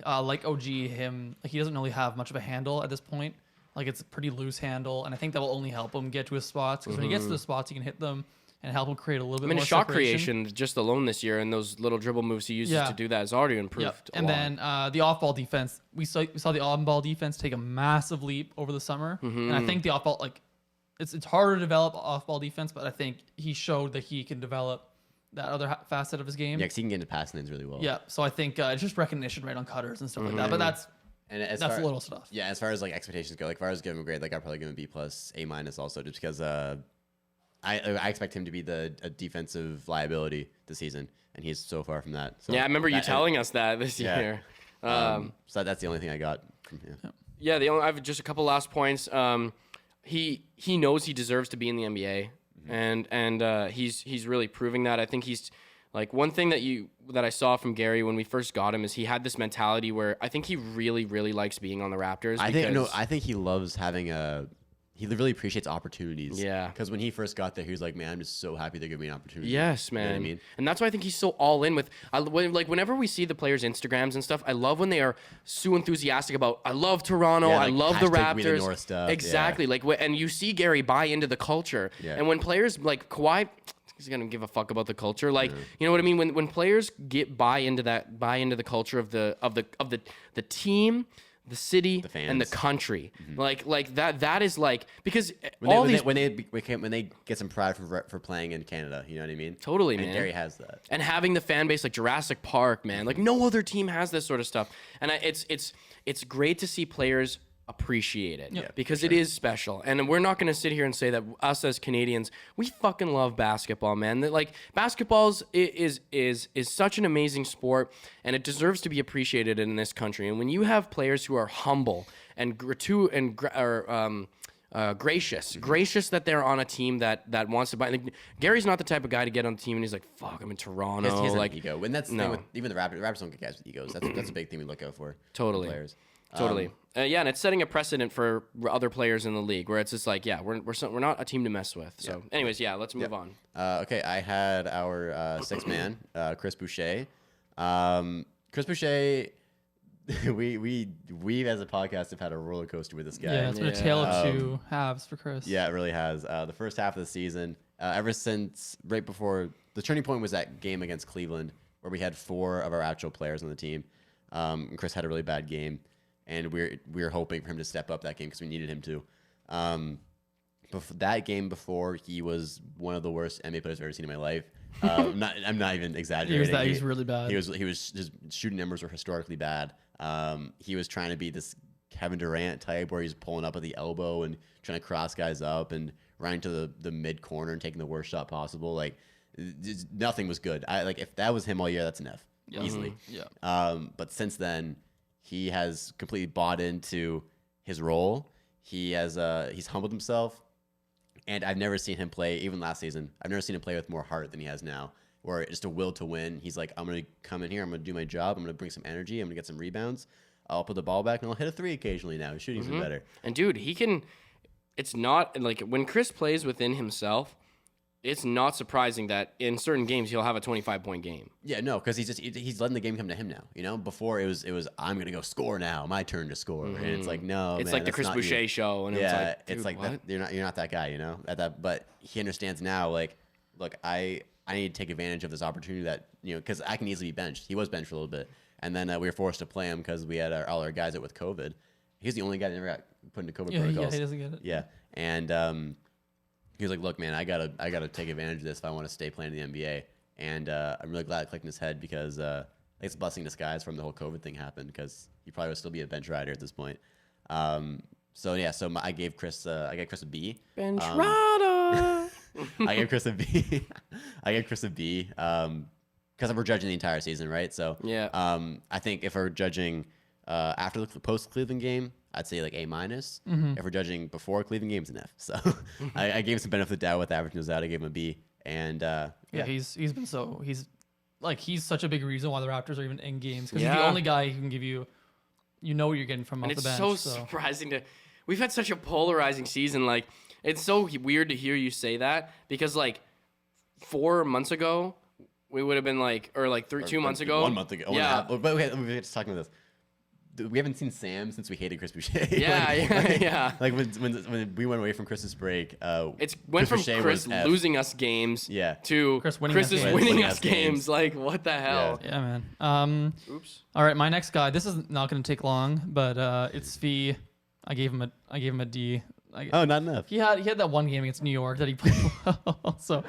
like OG, him, like he doesn't really have much of a handle at this point. Like it's a pretty loose handle, and I think that will only help him get to his spots because when he gets to the spots, he can hit them and help him create a little bit more his shot separation. creation just alone this year and those little dribble moves he uses to do that has already improved. Yep. A And lot. then the off-ball defense, we saw the on-ball defense take a massive leap over the summer, and I think the off-ball, like it's harder to develop off-ball defense, but I think he showed that he can develop that other facet of his game. Yeah, because he can get into passing lanes really well. Yeah, so I think it's just recognition right on cutters and stuff like that. But that's little stuff. Yeah, as far as like expectations go, like if I was giving him a grade, like I'd probably give him B plus, A minus also, just because I expect him to be a defensive liability this season, and he's so far from that. So yeah, I remember you telling us that this year. So that's the only thing I got from him. Yeah, I have just a couple last points. He knows he deserves to be in the NBA, and he's really proving that. I think he's like one thing that I saw from Gary when we first got him is he had this mentality where I think he really really likes being on the Raptors. I think he loves having he really appreciates opportunities. Yeah. Because when he first got there, he was like, man, I'm just so happy they give me an opportunity. Yes, man. You know what I mean? And that's why I think he's so all in with, whenever we see the players' Instagrams and stuff, I love when they are so enthusiastic about, I love Toronto, Yeah, I like, love the hashtag We the Raptors. North stuff, Exactly. And you see Gary buy into the culture. Yeah. And when players like Kawhi, he's gonna give a fuck about the culture. Like, you know what I mean? When players buy into the culture of the team, the city, The fans. and the country, like that is like, because When they get some pride for playing in Canada, you know what I mean? Totally, and man. Gary has that. And having the fan base like Jurassic Park, man, like no other team has this sort of stuff. And it's great to see players appreciate it because it is special. And we're not going to sit here and say that us as Canadians, we fucking love basketball, man. That like basketball is such an amazing sport, and it deserves to be appreciated in this country. And when you have players who are humble and gracious that they're on a team that wants to buy. Like, Gary's not the type of guy to get on the team and he's like, "Fuck, I'm in Toronto." He has like an ego, and that's the thing with even the Raptors. The Raptors don't get guys with egos. That's a big thing we look out for. Totally. Players. Totally. Yeah, and it's setting a precedent for other players in the league where it's just like, yeah, we're not a team to mess with. So, anyways, yeah, let's move on. Okay, I had our sixth man, Chris Boucher. Chris Boucher, we as a podcast have had a roller coaster with this guy. Yeah, it's been a tale of two halves for Chris. Yeah, it really has. The first half of the season, ever since right before the turning point was that game against Cleveland where we had 4 of our actual players on the team. And Chris had a really bad game. And we were hoping for him to step up that game because we needed him to. That game before, he was one of the worst NBA players I've ever seen in my life. I'm not even exaggerating. He was really bad. His shooting numbers were historically bad. He was trying to be this Kevin Durant type where he's pulling up at the elbow and trying to cross guys up and running to the mid corner and taking the worst shot possible. Like nothing was good. If that was him all year, that's an F easily. Yeah. But since then, he has completely bought into his role. He's humbled himself, and I've never seen him play. Even last season, I've never seen him play with more heart than he has now. Where just a will to win. He's like, I'm gonna come in here. I'm gonna do my job. I'm gonna bring some energy. I'm gonna get some rebounds. I'll put the ball back, and I'll hit a 3 occasionally now. His shooting's been better. And dude, he can. It's not like when Chris plays within himself. It's not surprising that in certain games he'll have a 25-point game. Yeah, no, because he's letting the game come to him now. You know, before it was I'm gonna go score now, my turn to score, and it's like no, it's man, like the that's Chris not Boucher you. show, and it's like that, you're not that guy, you know. But he understands now. Like, look, I need to take advantage of this opportunity that because I can easily be benched. He was benched for a little bit, and then we were forced to play him because we had all our guys out with COVID. He's the only guy that never got put into COVID protocols. Yeah, he doesn't get it. Yeah, and he was like, "Look, man, I gotta take advantage of this if I want to stay playing in the NBA." And I'm really glad it clicked in his head because it's a blessing in disguise from the whole COVID thing happened because he probably would still be a bench rider at this point. I gave Chris a B. Bench rider. I gave Chris a B. I gave Chris a B because we're judging the entire season, right? So yeah. I think if we're judging after the post Cleveland game, I'd say like A minus. If we're judging before Cleveland games, an F. So I gave him some benefit of the doubt with average nose out. I gave him a B. And he's such a big reason why the Raptors are even in games because he's the only guy who can give you, what you're getting from off the bench. And it's so surprising we've had such a polarizing season. Like it's so weird to hear you say that because like 4 months ago we would have been like, or like 2 months ago, 1 month ago, yeah. But okay, we're just talking about this. we haven't seen Sam since we hated Chris Boucher. Yeah, yeah. Like when we went away from Chris's break, It's went from Boucher Chris was F. losing us games to Chris winning Chris us is games. winning us games. Like, what the hell? Yeah, man. Oops. All right, my next guy. This is not going to take long, but it's Svi. I gave him a D. Oh, not enough. He had that one game against New York that he played well. So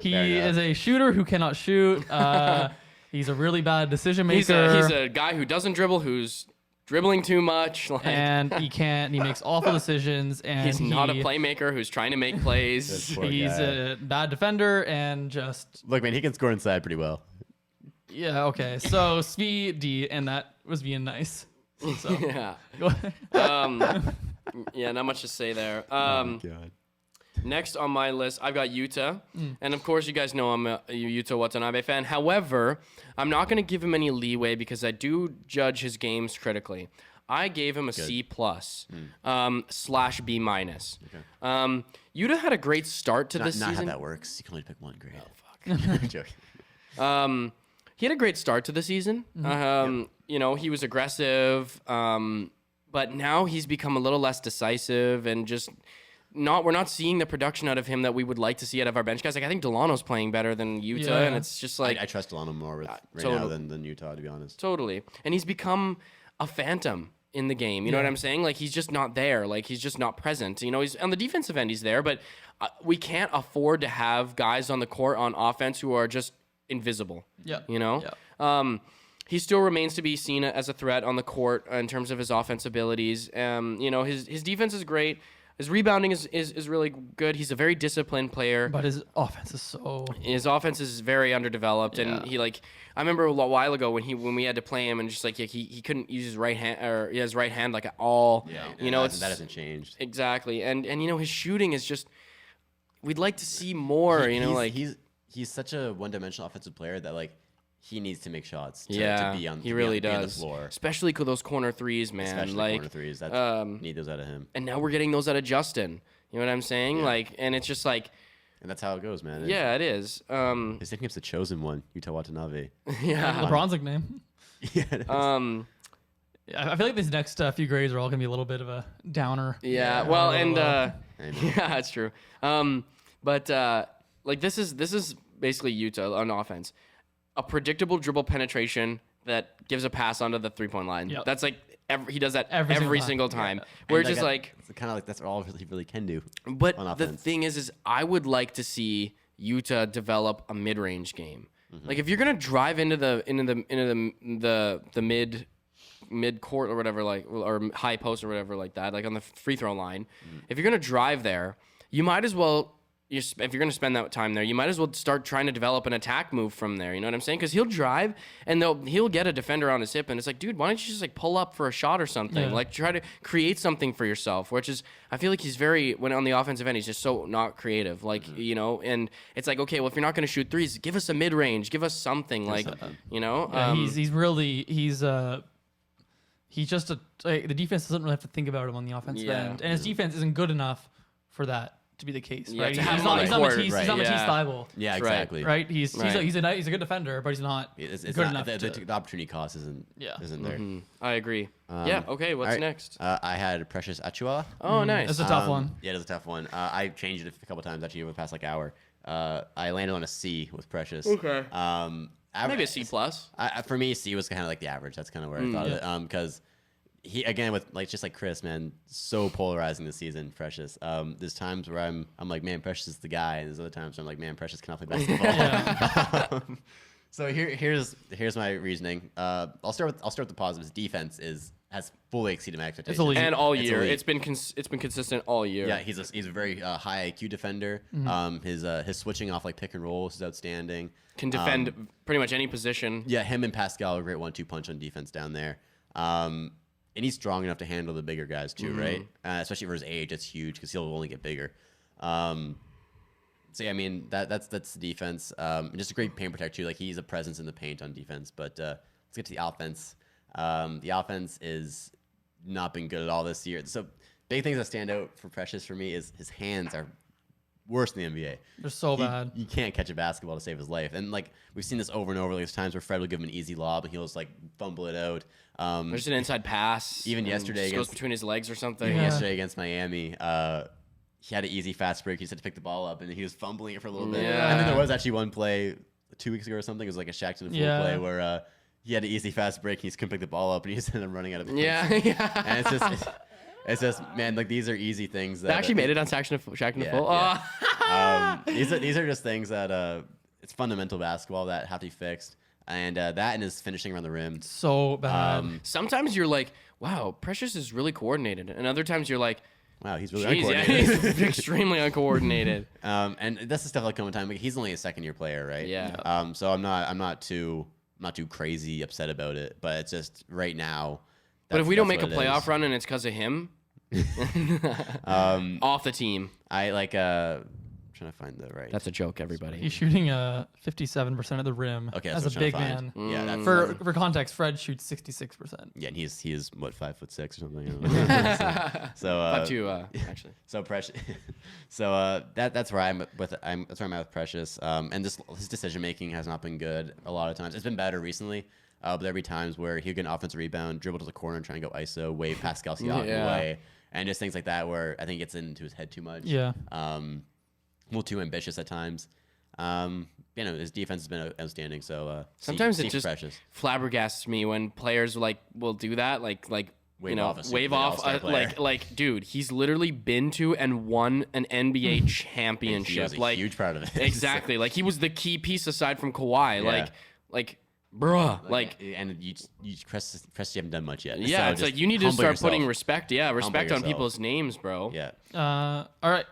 he Fair enough. is a shooter who cannot shoot. He's a really bad decision maker. He's a guy who doesn't dribble, who's dribbling too much. Like, and he can't. He makes awful decisions. And he's not a playmaker who's trying to make plays. Poor He's guy. a bad defender and just Look, man, he can score inside pretty well. yeah. Okay, so Svi D, and that was being nice. So Yeah. go ahead. Yeah, not much to say there. God. Next on my list, I've got Utah. And of course, you guys know I'm a Utah Watanabe fan. However, I'm not going to give him any leeway because I do judge his games critically. I gave him a C plus / B minus. Okay. Utah had a great start to Not, this not season. how that works. You can only pick one grade. Oh, fuck. I'm joking. He had a great start to the season. You know, he was aggressive, but now he's become a little less decisive and just we're not seeing the production out of him that we would like to see out of our bench guys. Like, I think Delano's playing better than Utah, Yeah. and it's just like I trust Delano more right totally. now than Utah, to be honest. totally. And he's become a phantom in the game. You know what I'm saying? Like, he's just not there. Like, he's just not present. You know, he's on the defensive end, he's there, but we can't afford to have guys on the court on offense who are just invisible. Yeah. You know? Yeah. He still remains to be seen as a threat on the court in terms of his offense abilities. You know, his defense is great. His rebounding is really good. He's a very disciplined player. But his offense is so. His offense is very underdeveloped, and Yeah. he I remember a while ago when we had to play him, and just like he couldn't use his right hand or his right hand like at all. Yeah, you know, that hasn't changed. exactly, and you know his shooting is just. We'd like to see more. You know, he's such a one-dimensional offensive player that like he needs to make shots. To, yeah, to be on. he to really be on the does. floor. Especially those corner threes, man. Especially like corner threes. That's need those out of him. and now we're getting those out of Justin. You know what I'm saying? Yeah. Like, and it's just like, And that's how it goes, man. yeah, it is. His nickname's the chosen one, Utah Watanabe. Yeah. LeBron's nickname. Yeah. It is. I feel like these next few grades are all gonna be a little bit of a downer. Yeah. Well, and I know. yeah, that's true. But like this is basically Utah on offense, a predictable dribble penetration that gives a pass onto the 3-point line. Yep. That's like he does that Every every single single time. time. Yeah. We're And, just it's kind of like that's all he really can do. But on the offense. thing is I would like to see Utah develop a mid-range game. Mm-hmm. Like if you're gonna drive into the mid court or whatever, like, or high post or whatever like that, like on the free throw line, if you're gonna drive there, you might as well. If you're gonna spend that time there, you might as well start trying to develop an attack move from there. You know what I'm saying? Because he'll drive and he'll get a defender on his hip, and it's like, dude, why don't you just like pull up for a shot or something? Yeah. Like try to create something for yourself. Which is, I feel like he's when on the offensive end, he's just so not creative. Like you know, and it's like, okay, well, if you're not gonna shoot threes, give us a mid range, give us something. Like you know, Yeah, he's just the defense doesn't really have to think about him on the offensive Yeah. end, and his defense isn't good enough for that to be the case, Yeah, right? to have He's him on not, the he's not court, Matisse, right, he's not yeah. Matisse Thybulle, Yeah, Right. exactly. right? He's Right. he's a good defender, but he's not It's good not, enough. the opportunity cost isn't there. I agree. Yeah. Okay. What's All right. next? I had Precious Achua. Oh, nice. That's a tough one. Yeah, it is a tough one. I changed it a couple times actually over the past hour. I landed on a C with Precious. Okay. Maybe Maybe a C plus. For me, C was kind of like the average. That's kind of where I thought of it. Because he again with just like Chris, man, so polarizing this season. Precious. There's times where I'm like, man, Precious is the guy, and there's other times where I'm like, man, Precious cannot play basketball. So here's my reasoning. I'll start with the positives. Defense has fully exceeded my expectations. elite. And all It's year, elite. it's been consistent all year. Yeah, he's a very high IQ defender. His switching off like pick and rolls is outstanding. Can defend pretty much any position. Yeah, him and Pascal are a great 1-2 punch on defense down there. And he's strong enough to handle the bigger guys too, right? Especially for his age, it's huge because he'll only get bigger. So yeah, I mean that's the defense. Just a great paint protector too. Like he's a presence in the paint on defense. But let's get to the offense. The offense is not been good at all this year. So big things that stand out for Precious for me is his hands are worse than the NBA. They're so bad. You can't catch a basketball to save his life. And like we've seen this over and over. Like, there's times where Fred will give him an easy lob and he'll just like fumble it out. There's an inside pass. Even and yesterday just goes against- between his legs or something. Yeah. Yesterday against Miami, he had an easy fast break. He just had to pick the ball up and he was fumbling it for a little bit. Yeah. And then there was actually one play 2 weeks ago or something. It was like a Shaxton full play where he had an easy fast break. He just couldn't pick the ball up and he just ended up running out of bounds. Yeah. And it's just man, like these are easy things that They actually made it on Shaxton to Yeah, full. yeah. These are just things that it's fundamental basketball that have to be fixed. And that and his finishing around the rim. So bad. Sometimes you're like, wow, Precious is really coordinated. And other times you're like, Wow, he's really geez, yeah, uncoordinated. he's extremely uncoordinated. And that's the stuff that'll come in time. Like, he's only a second-year player, right? Yeah. So I'm not too crazy upset about it. But it's just right now. But if we don't make a that's what it playoff is. run and it's because of him, off the team. I like trying to find the right. That's a joke, everybody. He's shooting 57% of the rim Okay, that's as a what I'm big trying to man. find. Yeah, that's For context, Fred shoots 66%. yeah, and he is what 5'6" or something. I don't know. so Up to actually. So Precious, so that's where I'm with. That's where I'm at with Precious. And just his decision making has not been good a lot of times. It's been better recently, but there'll be times where he'll get an offensive rebound, dribble to the corner, and try and go ISO, wave Pascal Siakam away, and just things like that where I think it gets into his head too much. Yeah. A little too ambitious at times. His defense has been outstanding. So Sometimes it see just Precious. flabbergasts me when players will do that, like Wave off a Super wave League off All-Star player. like dude, he's literally been to and won an NBA championship. He was a huge part of it. Exactly, like he was the key piece aside from Kawhi. Yeah. Like bruh, and you Precious, you haven't done much yet. yeah, So it's just like you need to humble start yourself. putting respect. Yeah, respect on yourself. people's names, bro. Yeah. All right.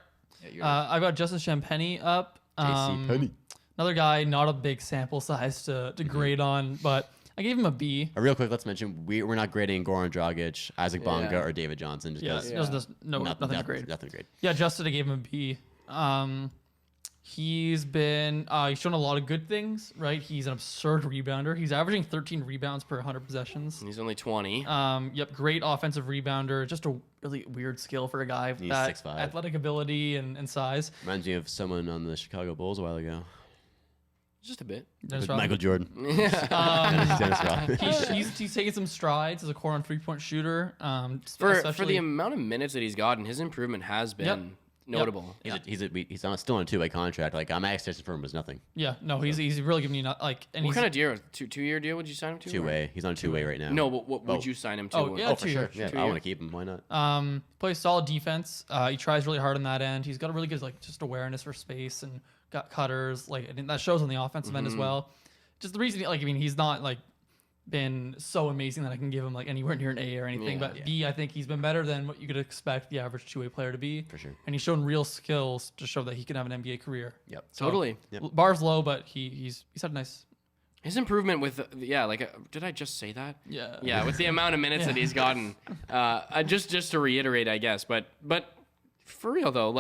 I've got Justice Champagny up. JC Penny. Another guy, not a big sample size to grade on, but I gave him a B. Real quick, let's mention we're not grading Goran Dragic, Isaac Bonga, Yeah. or David Johnson. Just Yeah, because there's nothing to grade. Nothing to grade. Yeah, Justin, I gave him a B. He's shown a lot of good things, right? He's an absurd rebounder. He's averaging 13 rebounds per 100 possessions. He's only 20. Yep, great offensive rebounder. Just a really weird skill for a guy with He's that 6'5". athletic ability and size. Reminds me of someone on the Chicago Bulls a while ago. Just a bit. Dennis Michael Jordan. Rodman. Dennis Rodman. He's taking some strides as a core and 3-point shooter. For especially- the amount of minutes that he's gotten, his improvement has been notable. He's still on a 2-way contract. Like my expectation for him was nothing. Yeah, no, he's really giving you and What he's kind of deal? Two-year deal would you sign him to? 2-way. He's on a 2-way right now. No, but what would you sign him to? Oh, yeah. Oh, for 2 sure. years. Yeah, 2 I year. want to keep him. Why not? plays solid defense. He tries really hard on that end. He's got a really good just awareness for space and got cutters. And that shows on the offensive end as well. Just the reason, he's not been so amazing that I can give him anywhere near an A or anything. Yeah. But B, I think he's been better than what you could expect the average 2-way player to be. For sure. And he's shown real skills to show that he can have an NBA career. Yep. Totally. Bar's low, but he's had a nice. His improvement with did I just say that? Yeah. Yeah, with the amount of minutes that he's gotten. Just to reiterate, I guess, but for real though,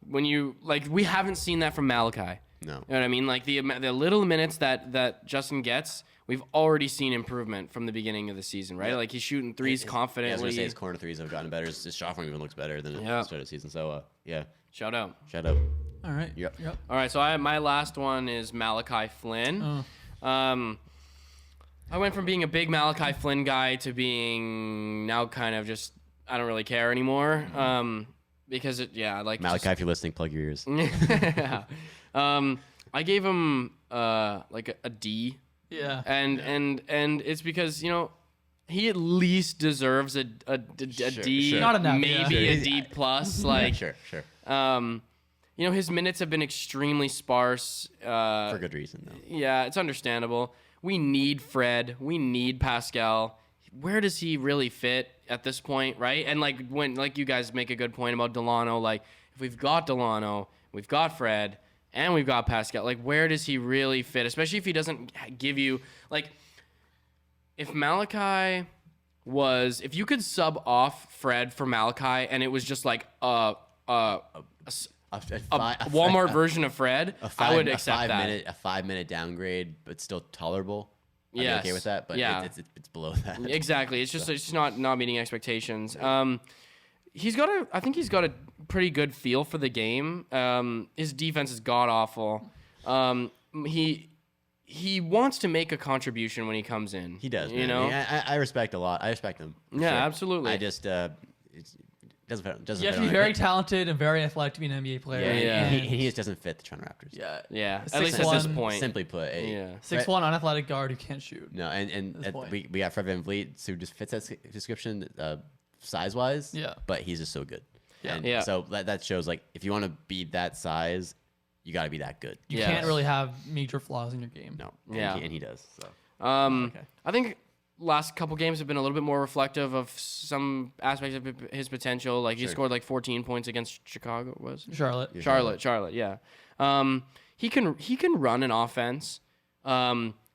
when you we haven't seen that from Malachi. No. You know what I mean? The little minutes that Justin gets, we've already seen improvement from the beginning of the season, right? He's shooting threes I was confidently. gonna say his corner threes have gotten better. His shot form even looks better than at the start of the season. So yeah, Shout out. shout out. All right. Yep. All right, so my last one is Malachi Flynn. I went from being a big Malachi Flynn guy to being now kind of just I don't really care anymore. Because Malachi, if you're listening, plug your ears. yeah. I gave him a D. Yeah. And it's because he at least deserves a D, sure. Not enough, maybe yeah. a D plus. Sure. His minutes have been extremely sparse. For good reason, though. Yeah, it's understandable. We need Fred. We need Pascal. Where does he really fit at this point, right? And when you guys make a good point about Delano, if we've got Delano, we've got Fred, and we've got Pascal, where does he really fit? Especially if he doesn't give you if Malachi was, if you could sub off Fred for Malachi, and it was just a Walmart version of Fred, I would accept that. A 5-minute downgrade, but still tolerable. I'd be Yes. okay with that, but Yeah. it's below that. Exactly. It's just not meeting expectations. I think he's got a pretty good feel for the game. His defense is god awful. He wants to make a contribution when he comes in. He does, you man. know. I respect a lot. I respect him. for Yeah, sure. absolutely. I just it doesn't fit. You have to be very talented and very athletic to be an NBA player. Yeah. And And he just doesn't fit the Toronto Raptors. Yeah, at least at this 6'1", point. Simply put, Yeah. 6'1" unathletic guard who can't shoot. No, and this point. we got Fred VanVleet, who just fits that description size wise. Yeah. But he's just so good. Yeah. And Yeah. so that shows like if you want to be that size, you got to be that good. You Yeah. can't really have major flaws in your game. No. Yeah. And he does. So. Okay. I think last couple games have been a little bit more reflective of some aspects of his potential. Like he Sure. scored like 14 points against Chicago. Was it? Charlotte. Yeah. Charlotte. Yeah. He can run an offense.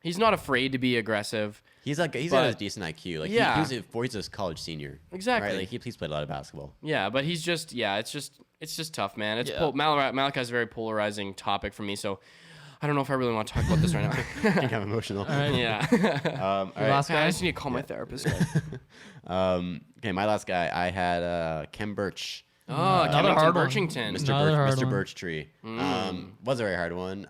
He's not afraid to be aggressive. He's got a But- decent IQ. Like Yeah. he's a college senior. Exactly. Right? Like he's played a lot of basketball. Yeah, but he's just it's just tough, man. It's Yeah. Malachi's a very polarizing topic for me, so I don't know if I really want to talk about this right now. I think I'm emotional. All right. Yeah. All Your right. last I guy. just need to call my therapist. Okay, my last guy, I had Kem Birch. Oh, Another Kevin hard one. Birchington. Another hard Mr. one. Birch Tree. Was a very hard one.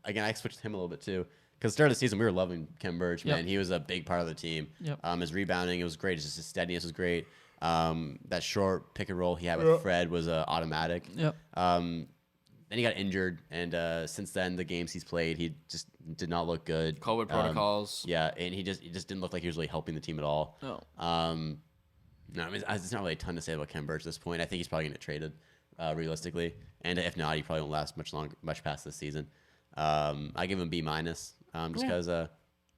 Again, I switched him a little bit too. Because start of the season, we were loving Kem Birch, Yep. man. He was a big part of the team. Yep. His rebounding, it was great. His steadiness was great. That short pick and roll he had with Fred was automatic. Yep. Then he got injured, and since then, the games he's played, he just did not look good. COVID protocols. Yeah, and he just didn't look like he was really helping the team at all. No. No, I mean, there's not really a ton to say about Kem Birch at this point. I think he's probably going to get traded, realistically. And if not, he probably won't last much past this season. I give him B minus, just because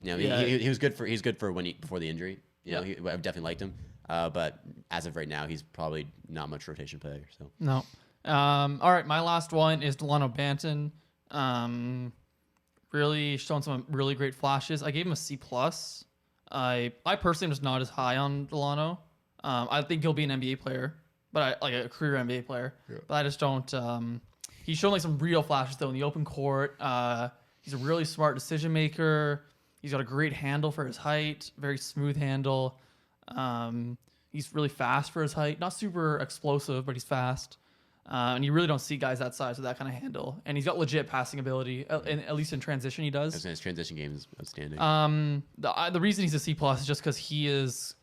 he was good for before the injury. I've definitely liked him. But as of right now, he's probably not much rotation player. So No. All right, my last one is Delano Banton. Really shown some really great flashes. I gave him a C plus. I personally am just not as high on Delano. I think he'll be an NBA player, but like a career NBA player. Yeah. But I just don't. He's shown like some real flashes though in the open court. He's a really smart decision maker. He's got a great handle for his height, very smooth handle. He's really fast for his height, not super explosive, but he's fast. And you really don't see guys that size with that kind of handle. And he's got legit passing ability, at least in transition he does. his transition game is outstanding. The reason he's a C plus is just because he is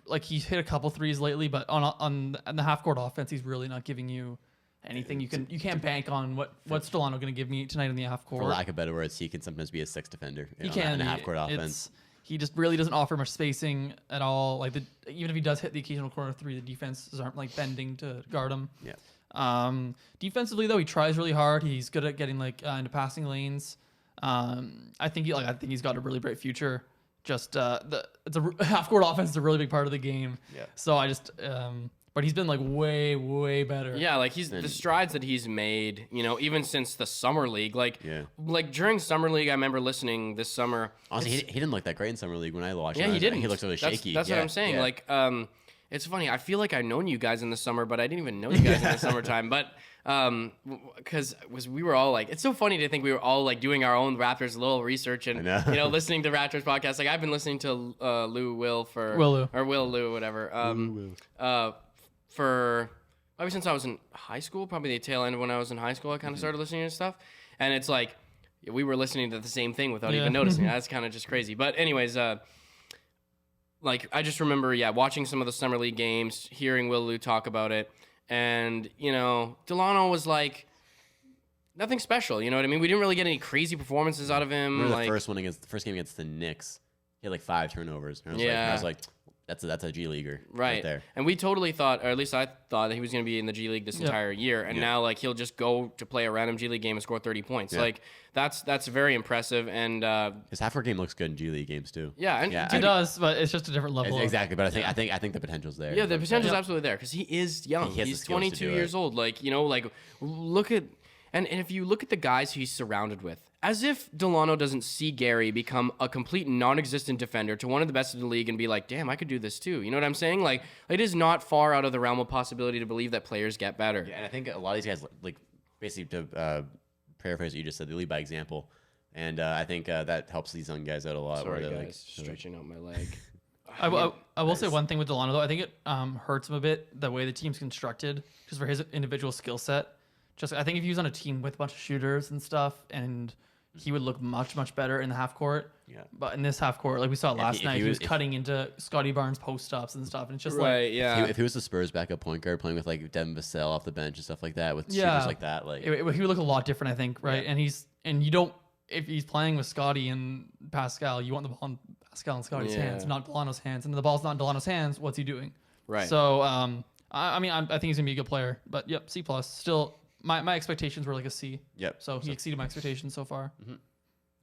like he's hit a couple threes lately, but on the half court offense, he's really not giving you anything. You can't bank on what's Delano going to give me tonight in the half court. For lack of better words, he can sometimes be a sixth defender. He can in a be. half court offense. He just really doesn't offer much spacing at all. Like even if he does hit the occasional corner three, the defenses aren't like bending to guard him. Yeah. Defensively though, he tries really hard. He's good at getting like into passing lanes. I think he's got a really bright future. Just it's a half court offense is a really big part of the game. Yeah. So I just but he's been like way better. Yeah, like the strides that he's made, even since the summer league. Like during summer league, I remember listening this summer. Honestly, he didn't look that great in summer league when I watched. Yeah, he didn't. He looked really shaky. That's what I'm saying. Yeah. Like, it's funny. I feel like I've known you guys in the summer, but I didn't even know you guys in the summertime. But because we were all like, it's so funny to think we were all like doing our own Raptors little research and listening to Raptors podcasts. Like I've been listening to Will Lou whatever. For ever since I was in high school, probably the tail end of when I was in high school, I kind of started listening to stuff, and it's like we were listening to the same thing without even noticing. That's kind of just crazy. But anyways, like I just remember, watching some of the summer league games, hearing Will Lou talk about it, and Delano was like nothing special. You know what I mean? We didn't really get any crazy performances out of him. Remember like, the first game against the Knicks, he had like 5 turnovers. And I was like, that's a G leaguer right there. And we totally thought, or at least I thought, that he was going to be in the G League this entire year. And now, like, he'll just go to play a random G League game and score 30 points. Yeah. Like, that's very impressive. And his half court game looks good in G League games too. yeah, and It does, but it's just a different level. Exactly, but I think the potential's there. yeah, the potential's absolutely there because he is young. He has the He's skills to 22 do it. years old. Like, look at. And if you look at the guys he's surrounded with, as if Delano doesn't see Gary become a complete non-existent defender to one of the best in the league and be like, damn, I could do this too. You know what I'm saying? Like, it is not far out of the realm of possibility to believe that players get better. Yeah, and I think a lot of these guys, like, basically to paraphrase what you just said, they lead by example. And I think that helps these young guys out a lot. Sorry, where they're guys, stretching out my leg. I will say one thing with Delano though. I think it hurts him a bit the way the team's constructed, just for his individual skill set. Just I think if he was on a team with a bunch of shooters and stuff, and he would look much better in the half court. Yeah. But in this half court, like we saw last night, he was cutting into Scotty Barnes post ups and stuff, and it's just Right, like yeah. If he was the Spurs backup point guard playing with like Devin Vassell off the bench and stuff like that, with shooters like that, like he would look a lot different, I think, right? Yeah. And you don't if he's playing with Scotty and Pascal, you want the ball in Pascal and Scotty's hands, not Delano's hands. And if the ball's not in Delano's hands, what's he doing? Right. So I think he's gonna be a good player, but yep, C plus. Still, my expectations were like a C. Yep. So he exceeded my expectations so far.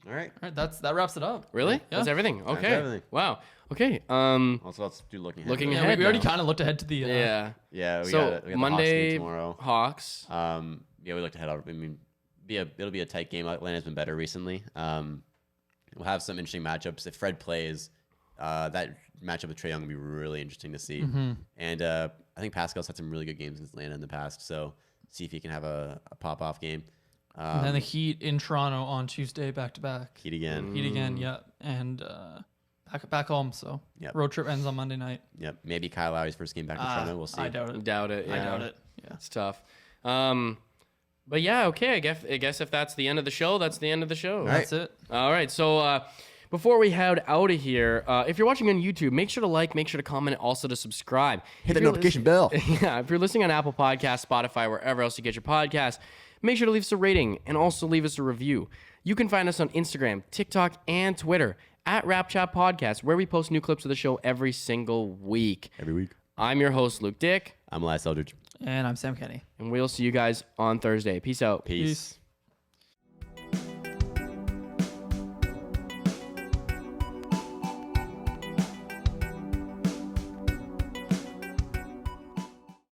All right. All right, that wraps it up. Really? Yeah. That's everything. That's Okay. everything. Wow. Okay. Also, let's do looking ahead. Looking Yeah, ahead we already now. kind of looked ahead to the Yeah. Yeah. We So got the Monday Hawks game tomorrow. Hawks. Yeah, we look to head out. I mean, it'll be a tight game. Atlanta's been better recently. We'll have some interesting matchups. If Fred plays, that matchup with Trae Young will be really interesting to see. And I think Pascal's had some really good games against Atlanta in the past. So see if he can have a pop-off game. and then the Heat in Toronto on Tuesday, back to back. Heat again. Heat again, yeah, and back home. So Yep. road trip ends on Monday night. Yep. Maybe Kyle Lowry's first game back in Toronto. We'll see. I doubt it. Doubt it. Yeah. I doubt it. Yeah. It's tough. But yeah, okay. I guess if that's the end of the show, that's the end of the show. right. That's it. All right. So before we head out of here, if you're watching on YouTube, make sure to like, make sure to comment, also to subscribe. Hit the notification bell. Yeah, if you're listening on Apple Podcasts, Spotify, wherever else you get your podcast, make sure to leave us a rating and also leave us a review. You can find us on Instagram, TikTok, and Twitter at RapChat Podcast, where we post new clips of the show every single week. Every week. I'm your host, Luke Dick, I'm Elias Eldridge. And I'm Sam Kenny. and we'll see you guys on Thursday. Peace out. Peace.